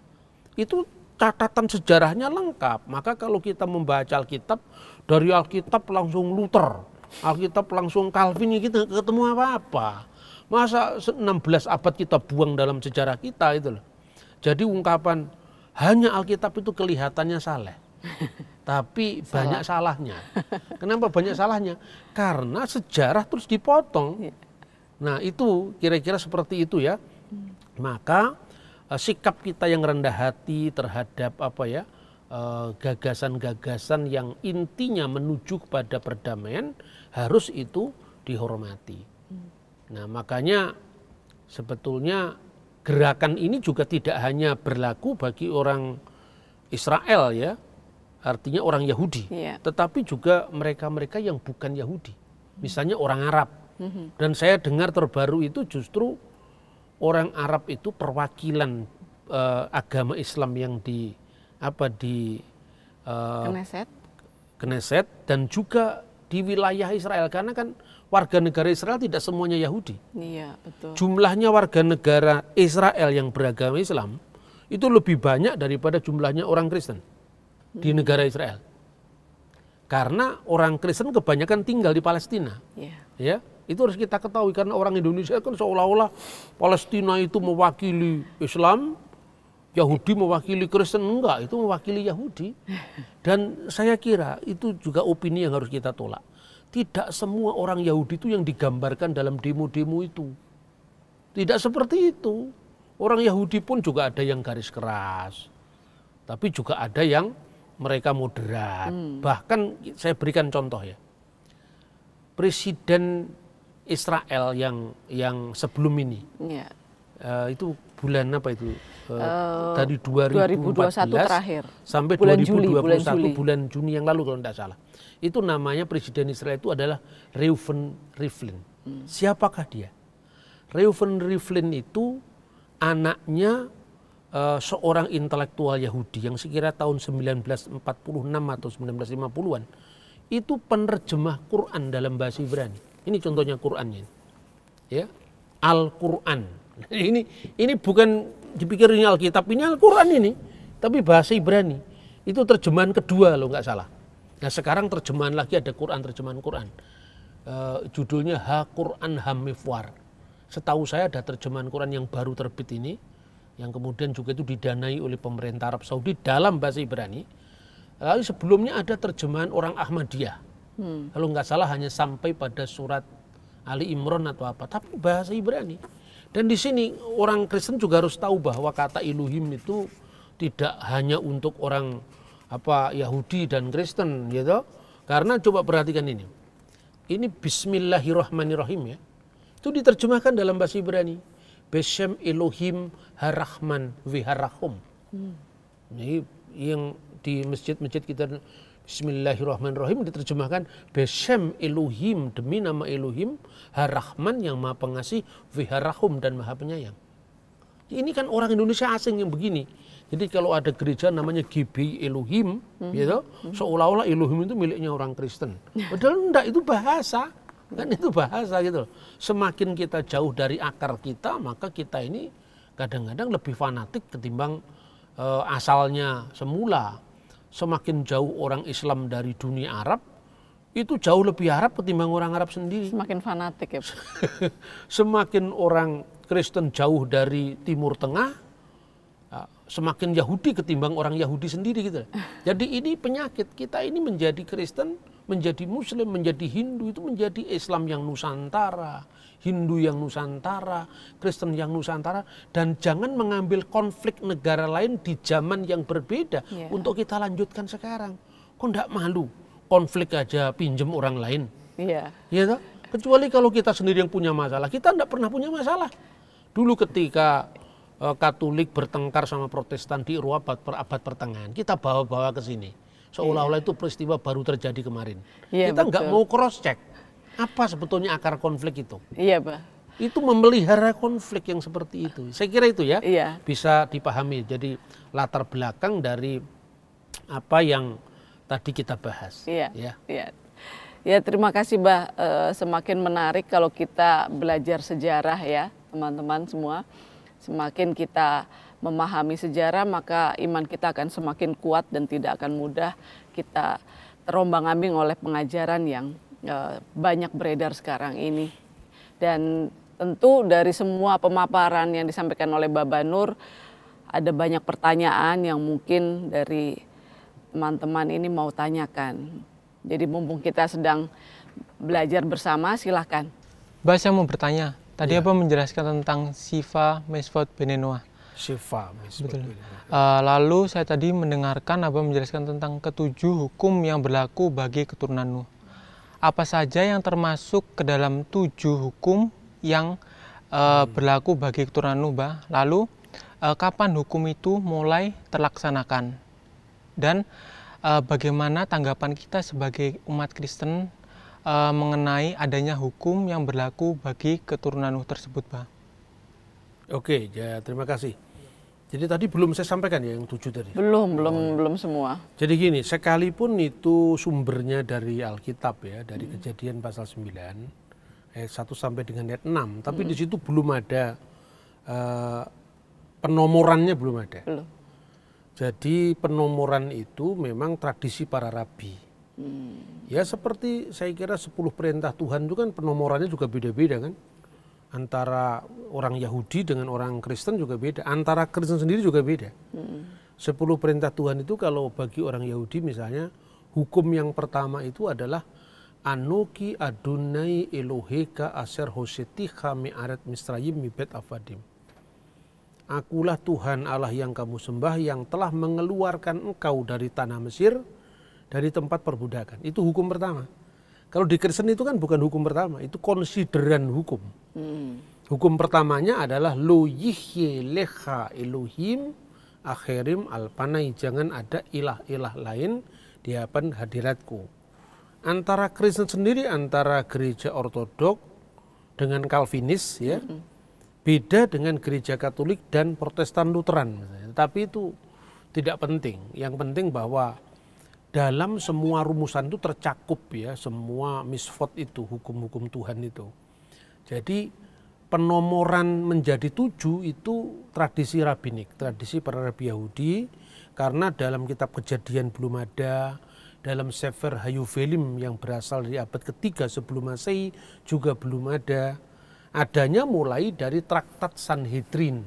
Itu catatan sejarahnya lengkap. Maka kalau kita membaca Alkitab, dari Alkitab langsung Luther, Alkitab langsung Calvin, kita ketemu apa-apa. Masa 16 abad kita buang dalam sejarah kita itu loh. Jadi ungkapan hanya Alkitab itu kelihatannya saleh. Tapi banyak salahnya. Kenapa banyak salahnya? Karena sejarah terus dipotong. Nah itu kira-kira seperti itu ya. Maka sikap kita yang rendah hati terhadap gagasan-gagasan yang intinya menuju kepada perdamaian harus itu dihormati. Nah makanya sebetulnya gerakan ini juga tidak hanya berlaku bagi orang Israel ya, artinya orang Yahudi, tetapi juga mereka-mereka yang bukan Yahudi, misalnya orang Arab. Dan saya dengar terbaru itu justru orang Arab itu perwakilan agama Islam yang di Knesset dan juga di wilayah Israel, karena kan warga negara Israel tidak semuanya Yahudi. Iya, betul. Jumlahnya warga negara Israel yang beragama Islam itu lebih banyak daripada jumlahnya orang Kristen di negara Israel. Karena orang Kristen kebanyakan tinggal di Palestina. Ya, itu harus kita ketahui karena orang Indonesia kan seolah-olah Palestina itu mewakili Islam, Yahudi mewakili Kristen. Enggak, itu mewakili Yahudi. Dan saya kira itu juga opini yang harus kita tolak. Tidak semua orang Yahudi itu yang digambarkan dalam demo-demo itu. Tidak seperti itu. Orang Yahudi pun juga ada yang garis keras. Tapi juga ada yang mereka moderat. Bahkan saya berikan contoh ya. Presiden Israel yang sebelum ini. Itu bulan apa itu? Dari 2021 terakhir. Sampai bulan 2021 bulan Juni yang lalu kalau tidak salah. Itu namanya Presiden Israel itu adalah Reuven Rivlin. Siapakah dia? Reuven Rivlin itu anaknya seorang intelektual Yahudi yang sekira tahun 1946 atau 1950-an itu penerjemah Quran dalam bahasa Ibrani. Ini contohnya Qurannya. Ya. Al-Quran. Ini bukan dipikir ini Alkitab, ini Al-Quran ini, tapi bahasa Ibrani. Itu terjemahan kedua loh nggak salah. Nah sekarang terjemahan lagi, ada terjemahan Quran. Judulnya Ha-Quran Hamifwar. Setahu saya ada terjemahan Quran yang baru terbit ini, yang kemudian juga itu didanai oleh pemerintah Arab Saudi dalam bahasa Ibrani. Lalu sebelumnya ada terjemahan orang Ahmadiyah. Kalau nggak salah hanya sampai pada surat Ali Imran atau apa, tapi bahasa Ibrani. Dan di sini orang Kristen juga harus tahu bahwa kata Elohim itu tidak hanya untuk orang Yahudi dan Kristen, gitu. Karena coba perhatikan ini. Ini Bismillahirrahmanirrahim ya. Itu diterjemahkan dalam bahasa Ibrani. Beshem Elohim Harahman Viharahum. Ini yang di masjid-masjid kita Bismillahirrahmanirrahim diterjemahkan Beshem Elohim, demi nama Elohim Harahman yang Maha Pengasih, Viharahum dan Maha Penyayang. Ini kan orang Indonesia asing yang begini. Jadi kalau ada gereja namanya GBI Elohim, gitu, seolah-olah Elohim itu miliknya orang Kristen. Padahal enggak, itu bahasa. Kan itu bahasa gitu. Semakin kita jauh dari akar kita, maka kita ini kadang-kadang lebih fanatik ketimbang asalnya semula. Semakin jauh orang Islam dari dunia Arab, itu jauh lebih Arab ketimbang orang Arab sendiri. Semakin fanatik ya. Semakin orang Kristen jauh dari Timur Tengah, semakin Yahudi ketimbang orang Yahudi sendiri gitu. Jadi ini penyakit kita ini, menjadi Kristen, menjadi Muslim, menjadi Hindu, itu menjadi Islam yang Nusantara, Hindu yang Nusantara, Kristen yang Nusantara, dan jangan mengambil konflik negara lain di zaman yang berbeda untuk kita lanjutkan sekarang. Kok enggak malu konflik aja pinjem orang lain? Iya. Ya, kecuali kalau kita sendiri yang punya masalah, kita enggak pernah punya masalah. Dulu ketika Katolik bertengkar sama Protestan di Eropa abad pertengahan, kita bawa-bawa ke sini. Seolah-olah itu peristiwa baru terjadi kemarin. Kita nggak mau cross check apa sebetulnya akar konflik itu. Iya, Pak. Itu memelihara konflik yang seperti itu. Saya kira itu ya, bisa dipahami. Jadi latar belakang dari apa yang tadi kita bahas. Iya. Ya, terima kasih, Mbak. Semakin menarik kalau kita belajar sejarah ya, teman-teman semua. Semakin kita memahami sejarah, maka iman kita akan semakin kuat dan tidak akan mudah kita terombang-ambing oleh pengajaran yang banyak beredar sekarang ini. Dan tentu dari semua pemaparan yang disampaikan oleh Baba Nur, ada banyak pertanyaan yang mungkin dari teman-teman ini mau tanyakan. Jadi mumpung kita sedang belajar bersama, silahkan. Mbak, saya mau bertanya. Tadi apa menjelaskan tentang Sifa Mesfot Benenoa? Sifa Mesfot Benenoa. Lalu saya tadi mendengarkan Abah menjelaskan tentang ketujuh hukum yang berlaku bagi keturunan Nuh. Apa saja yang termasuk ke dalam 7 hukum yang berlaku bagi keturunan Nuh, Mbak? Lalu kapan hukum itu mulai terlaksanakan? Dan bagaimana tanggapan kita sebagai umat Kristen mengenai adanya hukum yang berlaku bagi keturunan Nuh tersebut, Pak? Oke, ya terima kasih. Jadi tadi belum saya sampaikan ya yang 7 tadi. Belum semua. Jadi gini, sekalipun itu sumbernya dari Alkitab ya, dari Kejadian pasal 9 ayat 1 sampai dengan ayat 6, tapi di situ belum ada penomorannya, belum ada. Belum. Jadi penomoran itu memang tradisi para rabi. Ya seperti saya kira 10 perintah Tuhan itu kan penomorannya juga beda-beda kan. Antara orang Yahudi dengan orang Kristen juga beda. Antara Kristen sendiri juga beda. 10 perintah Tuhan itu kalau bagi orang Yahudi misalnya, hukum yang pertama itu adalah Anoki Adonai Eloheka Aser Hoseticha Me'aret Misrayim Mibet Avadim. Akulah Tuhan Allah yang kamu sembah, yang telah mengeluarkan engkau dari tanah Mesir, dari tempat perbudakan. Itu hukum pertama. Kalau di Kristen itu kan bukan hukum pertama, itu konsideran hukum. Hukum pertamanya adalah Lo yihye lecha Elohim akhirim alpanai. Jangan ada ilah-ilah lain di hadapan hadiratku. Antara Kristen sendiri, antara gereja Ortodok dengan Calvinis ya, beda dengan gereja Katolik dan Protestan Lutheran. Tapi itu tidak penting. Yang penting bahwa dalam semua rumusan itu tercakup ya, semua misfot itu, hukum-hukum Tuhan itu. Jadi penomoran menjadi 7 itu tradisi rabbinik, tradisi para rabi Yahudi, karena dalam kitab Kejadian belum ada, dalam Sefer Hayuvelim yang berasal dari abad ketiga sebelum Masehi juga belum ada. Adanya mulai dari Traktat Sanhedrin.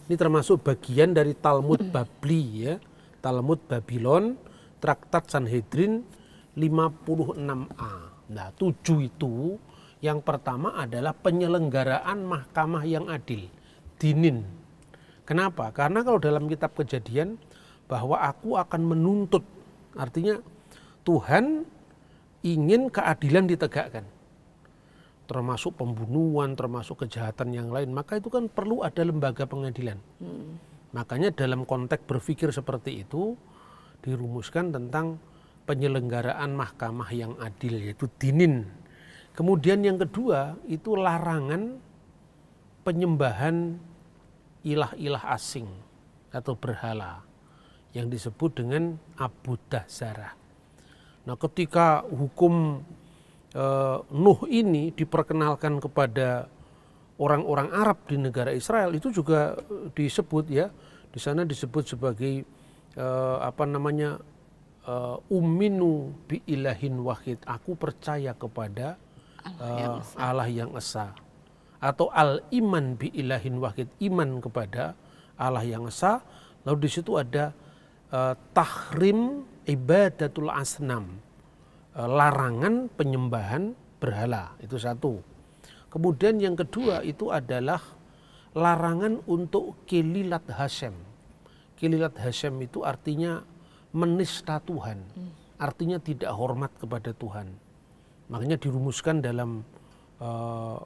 Ini termasuk bagian dari Talmud Babli ya. Talmud Babylon, Traktat Sanhedrin 56a. Nah 7 itu yang pertama adalah penyelenggaraan mahkamah yang adil. Dinin. Kenapa? Karena kalau dalam kitab Kejadian bahwa aku akan menuntut, artinya Tuhan ingin keadilan ditegakkan. Termasuk pembunuhan, termasuk kejahatan yang lain, maka itu kan perlu ada lembaga pengadilan. Makanya dalam konteks berpikir seperti itu dirumuskan tentang penyelenggaraan mahkamah yang adil, yaitu dinin. Kemudian yang kedua itu larangan penyembahan ilah-ilah asing atau berhala yang disebut dengan abudah zarah. Nah ketika hukum Nuh ini diperkenalkan kepada orang-orang Arab di negara Israel, itu juga disebut ya, di sana disebut sebagai umminu bi ilahin wahid, aku percaya kepada Allah yang esa, atau al iman bi ilahin wahid, iman kepada Allah yang esa. Lalu di situ ada tahrim ibadatul asnam, larangan penyembahan berhala, itu satu. Kemudian yang kedua itu adalah larangan untuk kililat Hashem. Kililat Hashem itu artinya menista Tuhan, artinya tidak hormat kepada Tuhan. Makanya dirumuskan dalam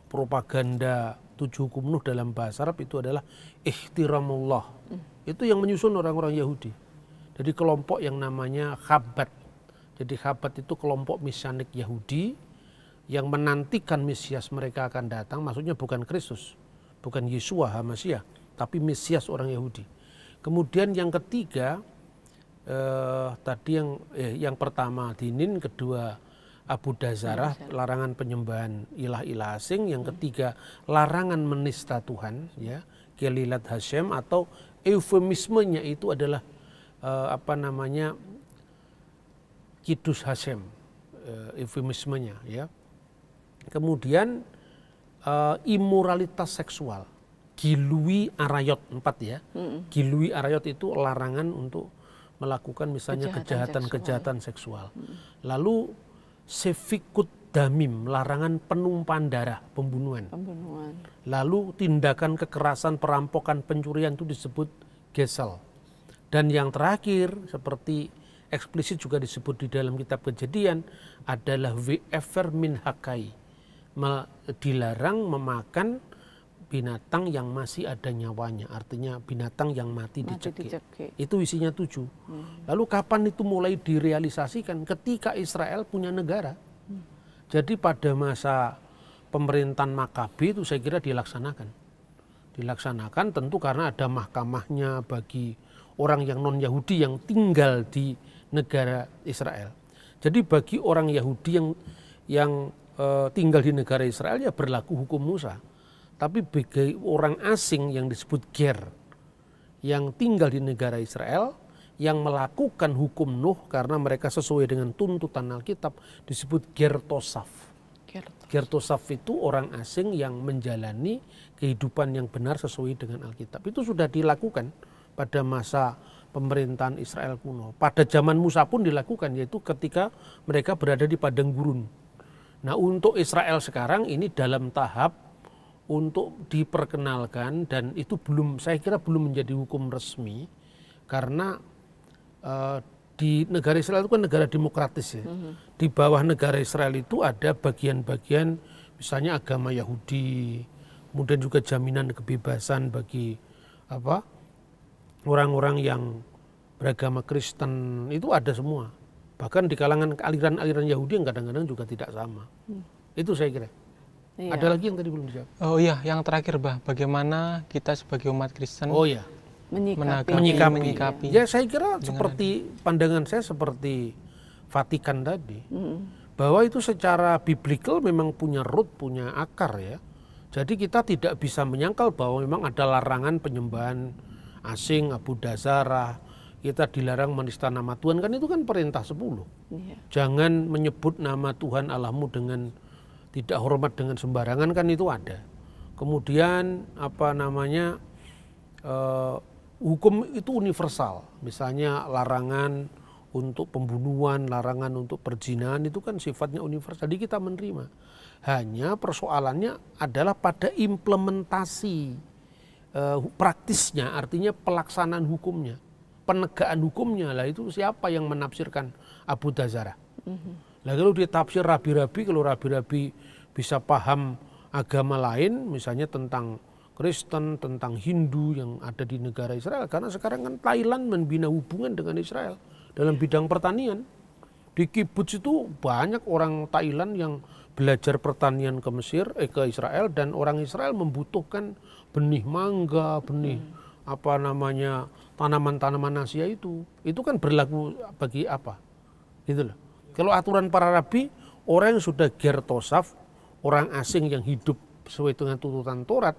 propaganda 7 hukum Nuh dalam bahasa Arab itu adalah ihtiramullah. Itu yang menyusun orang-orang Yahudi. Jadi kelompok yang namanya Chabad. Jadi Chabad itu kelompok mesianik Yahudi yang menantikan Mesias mereka akan datang, maksudnya bukan Kristus, bukan Yesua HaMasyiah, tapi Mesias orang Yahudi. Kemudian yang ketiga, tadi yang pertama dinin, kedua abudah zarah, larangan penyembahan ilah-ilah asing, yang ketiga larangan menista Tuhan, ya, kelilat Hashem, atau eufemismenya itu adalah Kidus Hashem, eufemismenya ya. Kemudian imoralitas seksual, gilui arayot 4 ya. Gilui arayot itu larangan untuk melakukan misalnya kejahatan seksual. Lalu sefikut damim, larangan penumpahan darah, pembunuhan. Lalu tindakan kekerasan, perampokan, pencurian itu disebut gesel. Dan yang terakhir seperti eksplisit juga disebut di dalam kitab Kejadian adalah we'ever min hakai, dilarang memakan binatang yang masih ada nyawanya, artinya binatang yang mati dicekik. Itu isinya 7. Lalu kapan itu mulai direalisasikan? Ketika Israel punya negara. Jadi pada masa pemerintahan Makabe itu saya kira dilaksanakan tentu karena ada mahkamahnya bagi orang yang non Yahudi yang tinggal di negara Israel. Jadi bagi orang Yahudi yang tinggal di negara Israel ya berlaku hukum Musa. Tapi bagi orang asing yang disebut ger, yang tinggal di negara Israel, yang melakukan hukum Nuh karena mereka sesuai dengan tuntutan Alkitab, disebut gertosaf. Gertosaf itu orang asing yang menjalani kehidupan yang benar sesuai dengan Alkitab. Itu sudah dilakukan pada masa pemerintahan Israel kuno. Pada zaman Musa pun dilakukan, yaitu ketika mereka berada di padang gurun. Nah untuk Israel sekarang ini dalam tahap untuk diperkenalkan, dan itu saya kira belum menjadi hukum resmi, karena di negara Israel itu kan negara demokratis ya. Di bawah negara Israel itu ada bagian-bagian misalnya agama Yahudi, kemudian juga jaminan kebebasan bagi orang-orang yang beragama Kristen, itu ada semua. Bahkan di kalangan aliran-aliran Yahudi yang kadang-kadang juga tidak sama. Itu saya kira. Iya. Ada lagi yang tadi belum dijawab? Oh iya, yang terakhir bagaimana kita sebagai umat Kristen menyikapi. Ya saya kira seperti pandangan saya seperti Vatikan tadi. Bahwa itu secara biblical memang punya root, punya akar ya. Jadi kita tidak bisa menyangkal bahwa memang ada larangan penyembahan asing, abudah zarah, kita dilarang menista nama Tuhan, kan itu kan perintah 10. Iya. Jangan menyebut nama Tuhan Allahmu dengan tidak hormat dengan sembarangan, kan itu ada. Kemudian hukum itu universal. Misalnya larangan untuk pembunuhan, larangan untuk perzinahan itu kan sifatnya universal. Jadi kita menerima. Hanya persoalannya adalah pada implementasi praktisnya, artinya pelaksanaan hukumnya, penegakan hukumnya. Lah itu siapa yang menafsirkan Abu Dazarah? Lah kalau ditafsir rabi-rabi, kalau rabi-rabi bisa paham agama lain, misalnya tentang Kristen, tentang Hindu yang ada di negara Israel. Karena sekarang kan Thailand membina hubungan dengan Israel dalam bidang pertanian. Di kibbutz itu banyak orang Thailand yang belajar pertanian ke Israel, dan orang Israel membutuhkan benih mangga, benih tanaman-tanaman Asia itu. Itu kan berlaku bagi apa? Gitu loh. Kalau aturan para rabi, orang yang sudah gertosaf, orang asing yang hidup sesuai dengan tuntutan Taurat,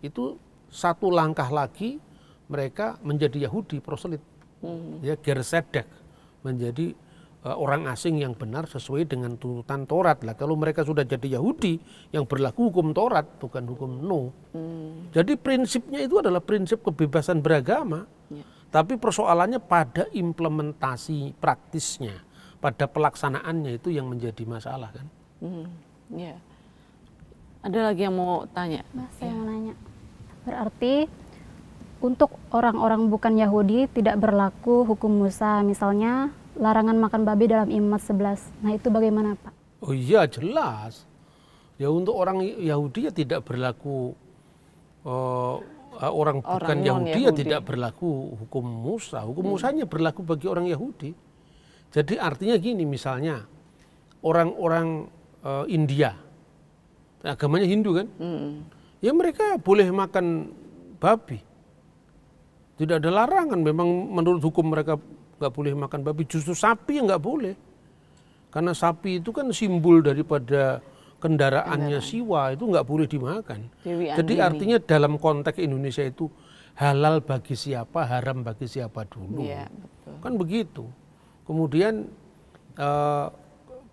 itu satu langkah lagi mereka menjadi Yahudi proselit. Ya, gersedek, menjadi orang asing yang benar sesuai dengan tuntutan Taurat. Lah kalau mereka sudah jadi Yahudi yang berlaku hukum Taurat, bukan hukum Nuh. Jadi prinsipnya itu adalah prinsip kebebasan beragama. Tapi persoalannya pada implementasi praktisnya, pada pelaksanaannya itu yang menjadi masalah kan. Ya. Ada lagi yang mau tanya? Mas, saya mau nanya. Berarti untuk orang-orang bukan Yahudi tidak berlaku hukum Musa, misalnya larangan makan babi dalam Imamat 11. Nah itu bagaimana Pak? Oh iya jelas. Ya untuk orang Yahudi ya tidak berlaku, orang bukan Yahudi ya tidak berlaku hukum Musa. Hukum Musanya berlaku bagi orang Yahudi. Jadi artinya gini, misalnya orang-orang India, agamanya Hindu kan, ya mereka boleh makan babi. Tidak ada larangan, memang menurut hukum mereka nggak boleh makan babi, justru sapi yang nggak boleh. Karena sapi itu kan simbol daripada kendaraannya Siwa, itu nggak boleh dimakan. Jadi artinya dalam konteks Indonesia itu halal bagi siapa, haram bagi siapa dulu. Ya, betul. Kan begitu. Kemudian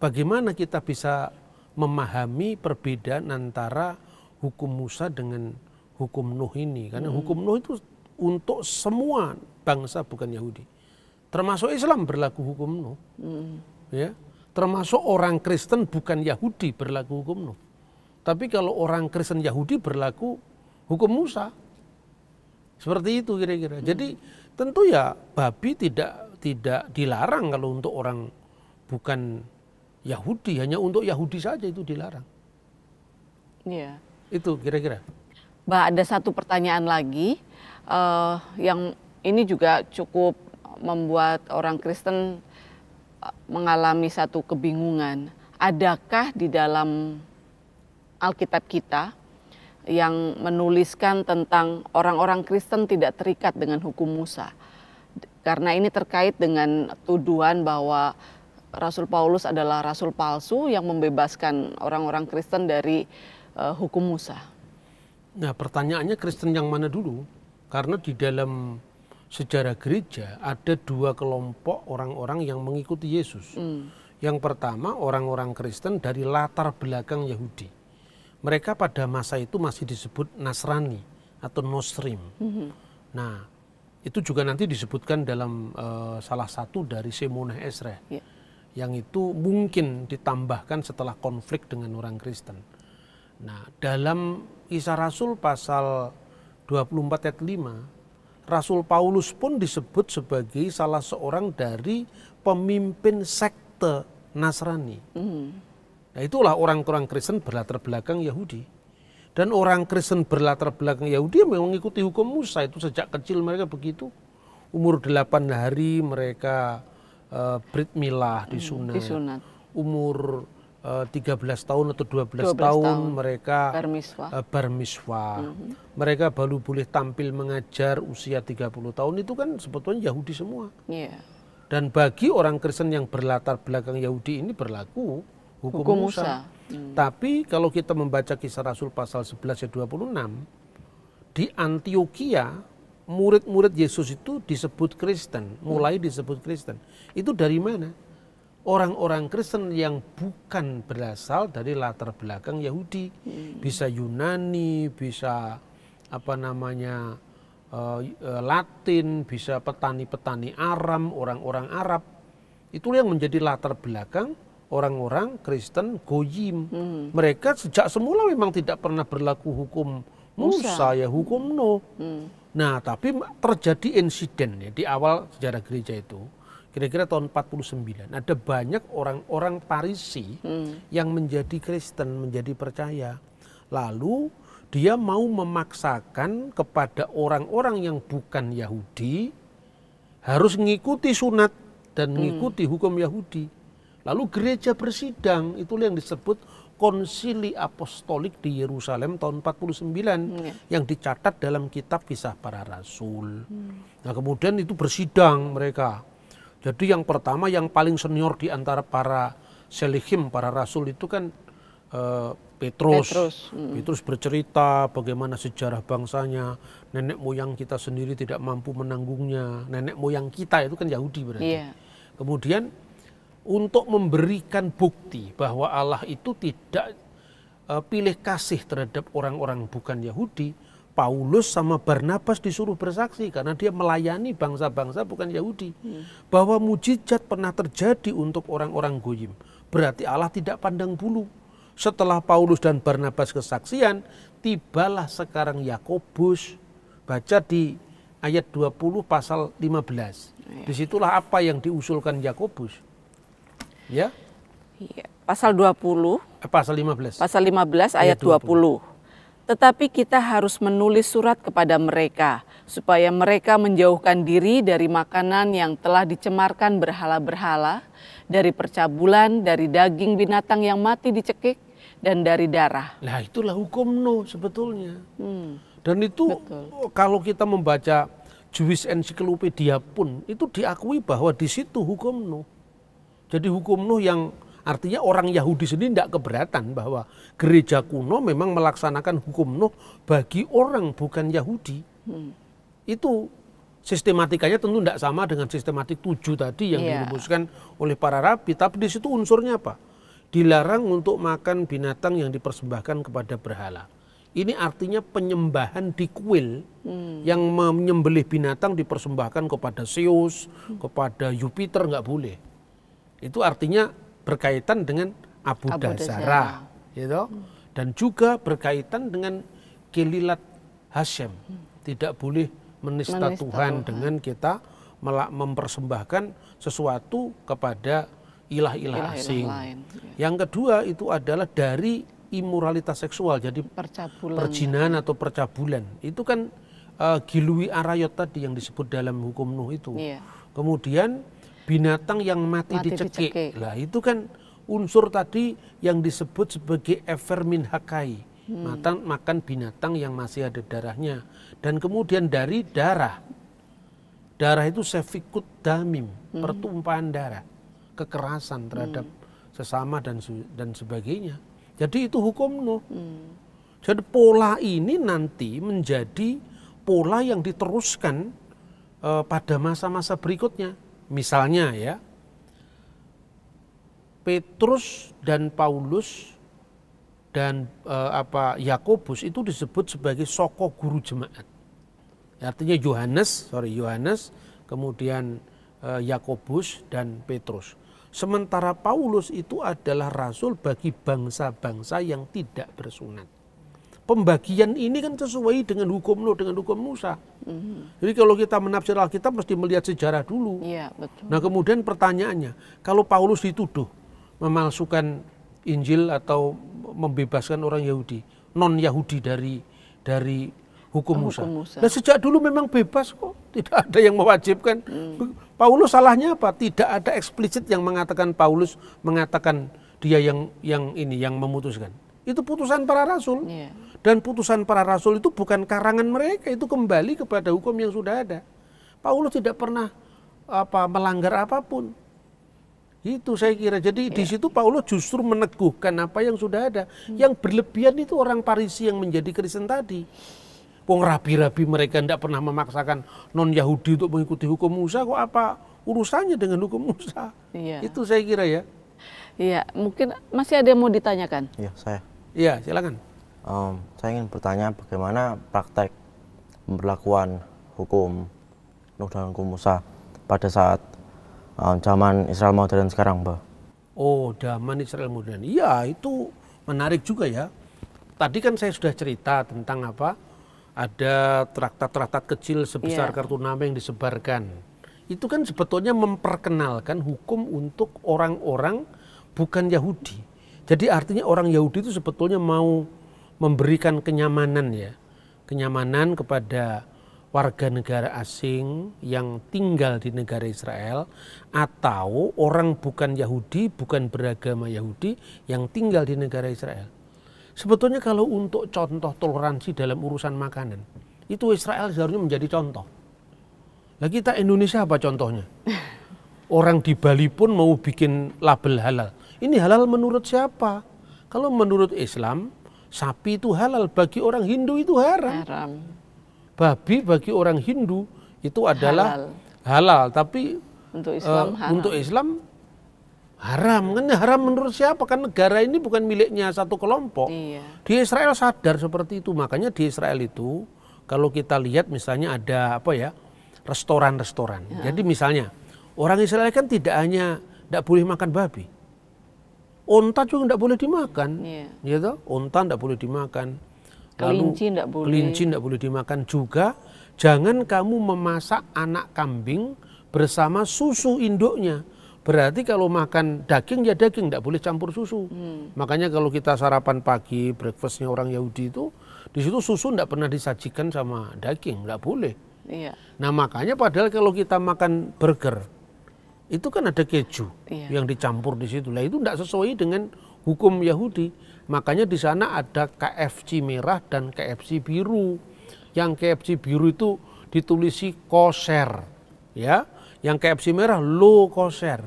bagaimana kita bisa memahami perbedaan antara hukum Musa dengan hukum Nuh ini? Karena hukum Nuh itu untuk semua bangsa bukan Yahudi. Termasuk Islam berlaku hukum Nuh. Ya. Termasuk orang Kristen bukan Yahudi berlaku hukum Nuh. Tapi kalau orang Kristen Yahudi berlaku hukum Musa. Seperti itu kira-kira. Jadi tentu ya babi tidak dilarang kalau untuk orang bukan Yahudi, hanya untuk Yahudi saja itu dilarang. Iya. Itu kira-kira. Mbak, ada satu pertanyaan lagi yang ini juga cukup membuat orang Kristen mengalami satu kebingungan. Adakah di dalam Alkitab kita yang menuliskan tentang orang-orang Kristen tidak terikat dengan hukum Musa? Karena ini terkait dengan tuduhan bahwa Rasul Paulus adalah rasul palsu yang membebaskan orang-orang Kristen dari hukum Musa. Nah, pertanyaannya Kristen yang mana dulu? Karena di dalam sejarah gereja ada dua kelompok orang-orang yang mengikuti Yesus. Yang pertama orang-orang Kristen dari latar belakang Yahudi. Mereka pada masa itu masih disebut Nasrani atau Nostrim. Nah, itu juga nanti disebutkan dalam salah satu dari Shemoneh Esrei. Yang itu mungkin ditambahkan setelah konflik dengan orang Kristen. Nah, dalam Kisah Rasul pasal 24 ayat 5, Rasul Paulus pun disebut sebagai salah seorang dari pemimpin sekte Nasrani. Nah, itulah orang-orang Kristen berlatar belakang Yahudi. Dan orang Kristen berlatar belakang Yahudi memang mengikuti hukum Musa, itu sejak kecil mereka begitu. Umur 8 hari mereka Brit Milah disunat. Umur 13 tahun atau 12 tahun mereka bar mitzvah. Mereka baru boleh tampil mengajar usia 30 tahun, itu kan sebetulnya Yahudi semua. Dan bagi orang Kristen yang berlatar belakang Yahudi ini berlaku hukum Musa. Tapi kalau kita membaca Kisah Rasul pasal 11 ayat 26, di Antioquia murid-murid Yesus itu disebut Kristen, mulai disebut Kristen. Itu dari mana? Orang-orang Kristen yang bukan berasal dari latar belakang Yahudi. Bisa Yunani, bisa Latin, bisa petani-petani Aram, orang-orang Arab. Itulah yang menjadi latar belakang orang-orang Kristen Goyim. Mereka sejak semula memang tidak pernah berlaku hukum Musa, ya hukum Nuh. Nah, tapi terjadi insiden ya di awal sejarah gereja itu, kira-kira tahun 49. Ada banyak orang-orang Parisi yang menjadi Kristen, menjadi percaya. Lalu dia mau memaksakan kepada orang-orang yang bukan Yahudi harus mengikuti sunat dan mengikuti hukum Yahudi. Lalu gereja bersidang, itulah yang disebut Konsili Apostolik di Yerusalem tahun 49 yang dicatat dalam kitab Kisah Para Rasul. Nah, kemudian itu bersidang mereka. Jadi yang pertama, yang paling senior di antara para selihim, para rasul itu kan Petrus. Petrus bercerita bagaimana sejarah bangsanya, nenek moyang kita sendiri tidak mampu menanggungnya. Nenek moyang kita itu kan Yahudi berarti. Kemudian untuk memberikan bukti bahwa Allah itu tidak pilih kasih terhadap orang-orang bukan Yahudi, Paulus sama Barnabas disuruh bersaksi karena dia melayani bangsa-bangsa bukan Yahudi. Bahwa mujizat pernah terjadi untuk orang-orang Goyim. Berarti Allah tidak pandang bulu. Setelah Paulus dan Barnabas kesaksian, tibalah sekarang Yakobus. Baca di ayat 20 pasal 15. Disitulah apa yang diusulkan Yakobus. Ya. Pasal 20. Pasal 15. Pasal 15 ayat 20. Tetapi kita harus menulis surat kepada mereka supaya mereka menjauhkan diri dari makanan yang telah dicemarkan berhala-berhala, dari percabulan, dari daging binatang yang mati dicekik, dan dari darah. Nah, itulah hukum Nuh sebetulnya. Dan itu kalau kita membaca Jewish Encyclopedia pun itu diakui bahwa di situ hukum Nuh. Jadi hukum Nuh yang artinya orang Yahudi sendiri tidak keberatan bahwa gereja kuno memang melaksanakan hukum Nuh bagi orang bukan Yahudi. Itu sistematikanya tentu tidak sama dengan sistematik 7 tadi yang dirumuskan oleh para rabi. Tapi di situ unsurnya apa? Dilarang untuk makan binatang yang dipersembahkan kepada berhala. Ini artinya penyembahan di kuil yang menyembelih binatang dipersembahkan kepada Zeus, kepada Jupiter nggak boleh. Itu artinya berkaitan dengan Abu Dasara, gitu. Dan juga berkaitan dengan Kelilat Hashem. Tidak boleh menista Tuhan dengan kita mempersembahkan sesuatu kepada ilah-ilah asing. Yang kedua itu adalah dari imoralitas seksual, jadi perzinahan atau percabulan. Itu kan gilui arayot tadi yang disebut dalam hukum Nuh itu. Kemudian binatang yang mati dicekik. Lah itu kan unsur tadi yang disebut sebagai efer min hakai. Makan binatang yang masih ada darahnya. Dan kemudian dari darah. Darah itu sefikut damim, pertumpahan darah, kekerasan terhadap sesama dan sebagainya. Jadi itu hukum Nuh. Jadi pola ini nanti menjadi pola yang diteruskan pada masa-masa berikutnya. Misalnya ya, Petrus dan Paulus dan Yakobus itu disebut sebagai soko guru jemaat. Artinya Yohanes, kemudian Yakobus dan Petrus. Sementara Paulus itu adalah rasul bagi bangsa-bangsa yang tidak bersunat. Pembagian ini kan sesuai dengan hukum Nuh, dengan hukum Musa. Jadi kalau kita menafsir Alkitab mesti melihat sejarah dulu. Betul. Nah kemudian pertanyaannya, kalau Paulus dituduh memalsukan Injil atau membebaskan orang Yahudi, non-Yahudi dari hukum Musa. Nah sejak dulu memang bebas kok, tidak ada yang mewajibkan. Paulus salahnya apa? Tidak ada eksplisit yang mengatakan Paulus mengatakan dia yang memutuskan. Itu putusan para rasul. Dan putusan para rasul itu bukan karangan mereka, itu kembali kepada hukum yang sudah ada. Paulus tidak pernah melanggar apapun. Itu saya kira. Jadi di situ Paulus justru meneguhkan apa yang sudah ada. Yang berlebihan itu orang Parisi yang menjadi Kristen tadi. Wong rabi-rabi mereka tidak pernah memaksakan non-Yahudi untuk mengikuti hukum Musa, kok apa urusannya dengan hukum Musa? Iya. Itu saya kira ya. Iya, mungkin masih ada yang mau ditanyakan? Iya, saya. Iya, silakan. Saya ingin bertanya bagaimana praktek pemberlakuan hukum Nuh dan hukum Musa pada saat zaman Israel modern sekarang, Mbak. Oh, zaman Israel modern. Iya, itu menarik juga ya. Tadi kan saya sudah cerita tentang apa? Ada traktat-traktat kecil sebesar kartu nama yang disebarkan. Itu kan sebetulnya memperkenalkan hukum untuk orang-orang bukan Yahudi. Jadi artinya orang Yahudi itu sebetulnya mau memberikan kenyamanan ya. Kenyamanan kepada warga negara asing yang tinggal di negara Israel atau orang bukan Yahudi, bukan beragama Yahudi yang tinggal di negara Israel. Sebetulnya kalau untuk contoh toleransi dalam urusan makanan, itu Israel seharusnya menjadi contoh. Nah kita Indonesia apa contohnya? Orang di Bali pun mau bikin label halal. Ini halal menurut siapa? Kalau menurut Islam, sapi itu halal, bagi orang Hindu itu haram. Babi bagi orang Hindu itu adalah halal, tapi untuk Islam haram. Untuk Islam haram. Kan haram menurut siapa? Kan negara ini bukan miliknya satu kelompok. Iya. Di Israel sadar seperti itu. Makanya di Israel itu kalau kita lihat misalnya ada apa ya, restoran-restoran. Jadi misalnya orang Israel kan tidak boleh makan babi. Onta juga tidak boleh dimakan. Gitu? Onta tidak boleh dimakan. Kelinci tidak boleh dimakan juga. Jangan kamu memasak anak kambing bersama susu induknya. Berarti kalau makan daging ya daging, tidak boleh campur susu. Makanya kalau kita sarapan pagi, breakfastnya orang Yahudi itu, di situ susu tidak pernah disajikan sama daging, tidak boleh. Iya. Nah makanya padahal kalau kita makan burger, itu kan ada keju yang dicampur di situ. Lah itu tidak sesuai dengan hukum Yahudi. Makanya di sana ada KFC merah dan KFC biru. Yang KFC biru itu ditulisi kosher, ya. Yang KFC merah low kosher.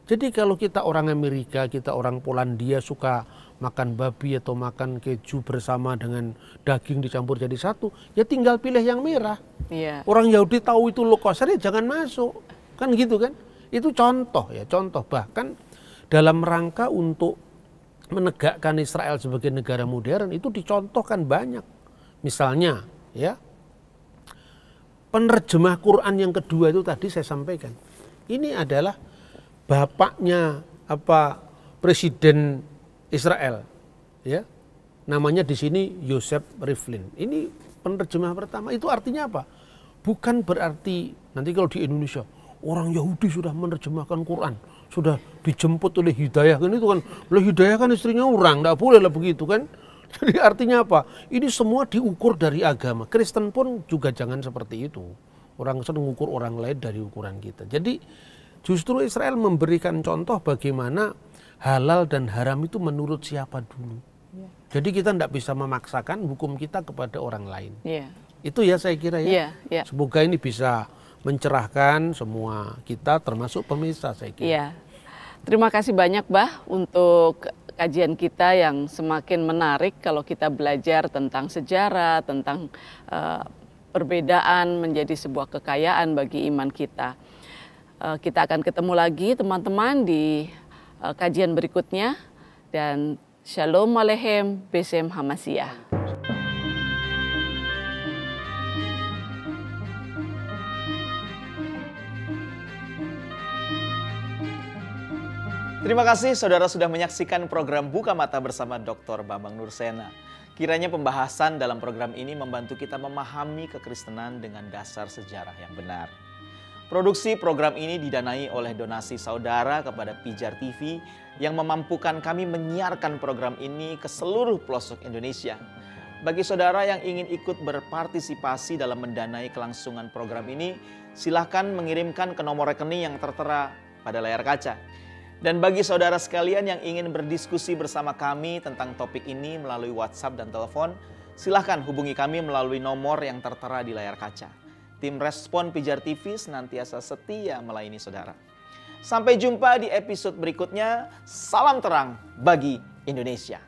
Jadi kalau kita orang Amerika, kita orang Polandia suka makan babi atau makan keju bersama dengan daging dicampur jadi satu, ya tinggal pilih yang merah. Iya. Orang Yahudi tahu itu low kosher ya jangan masuk. Kan gitu kan? Itu contoh ya, contoh. Bahkan dalam rangka untuk menegakkan Israel sebagai negara modern itu dicontohkan banyak. Misalnya ya, penerjemah Quran yang kedua itu tadi saya sampaikan. Ini adalah bapaknya Presiden Israel, ya. Namanya di sini Yosef Rivlin. Ini penerjemah pertama. Itu artinya apa? Bukan berarti nanti kalau di Indonesia orang Yahudi sudah menerjemahkan Quran, sudah dijemput oleh Hidayah kan itu kan. Oleh Hidayah kan istrinya orang, enggak boleh lah begitu kan. Jadi artinya apa? Ini semua diukur dari agama. Kristen pun juga jangan seperti itu. Orang Kristen mengukur orang lain dari ukuran kita. Jadi justru Israel memberikan contoh bagaimana halal dan haram itu menurut siapa dulu. Jadi kita tidak bisa memaksakan hukum kita kepada orang lain. Itu ya saya kira ya. Semoga ini bisa mencerahkan semua kita termasuk pemirsa saya kira. Terima kasih banyak Bah untuk kajian kita yang semakin menarik kalau kita belajar tentang sejarah, tentang perbedaan menjadi sebuah kekayaan bagi iman kita. Kita akan ketemu lagi teman-teman di kajian berikutnya dan Shalom Aleichem Besem Hamasiah. Terima kasih saudara sudah menyaksikan program Buka Mata bersama Dr. Bambang Nursena. Kiranya pembahasan dalam program ini membantu kita memahami kekristenan dengan dasar sejarah yang benar. Produksi program ini didanai oleh donasi saudara kepada Pijar TV yang memampukan kami menyiarkan program ini ke seluruh pelosok Indonesia. Bagi saudara yang ingin ikut berpartisipasi dalam mendanai kelangsungan program ini, silakan mengirimkan ke nomor rekening yang tertera pada layar kaca. Dan bagi saudara sekalian yang ingin berdiskusi bersama kami tentang topik ini melalui WhatsApp dan telepon, silahkan hubungi kami melalui nomor yang tertera di layar kaca. Tim Respon Pijar TV senantiasa setia melayani saudara. Sampai jumpa di episode berikutnya. Salam terang bagi Indonesia.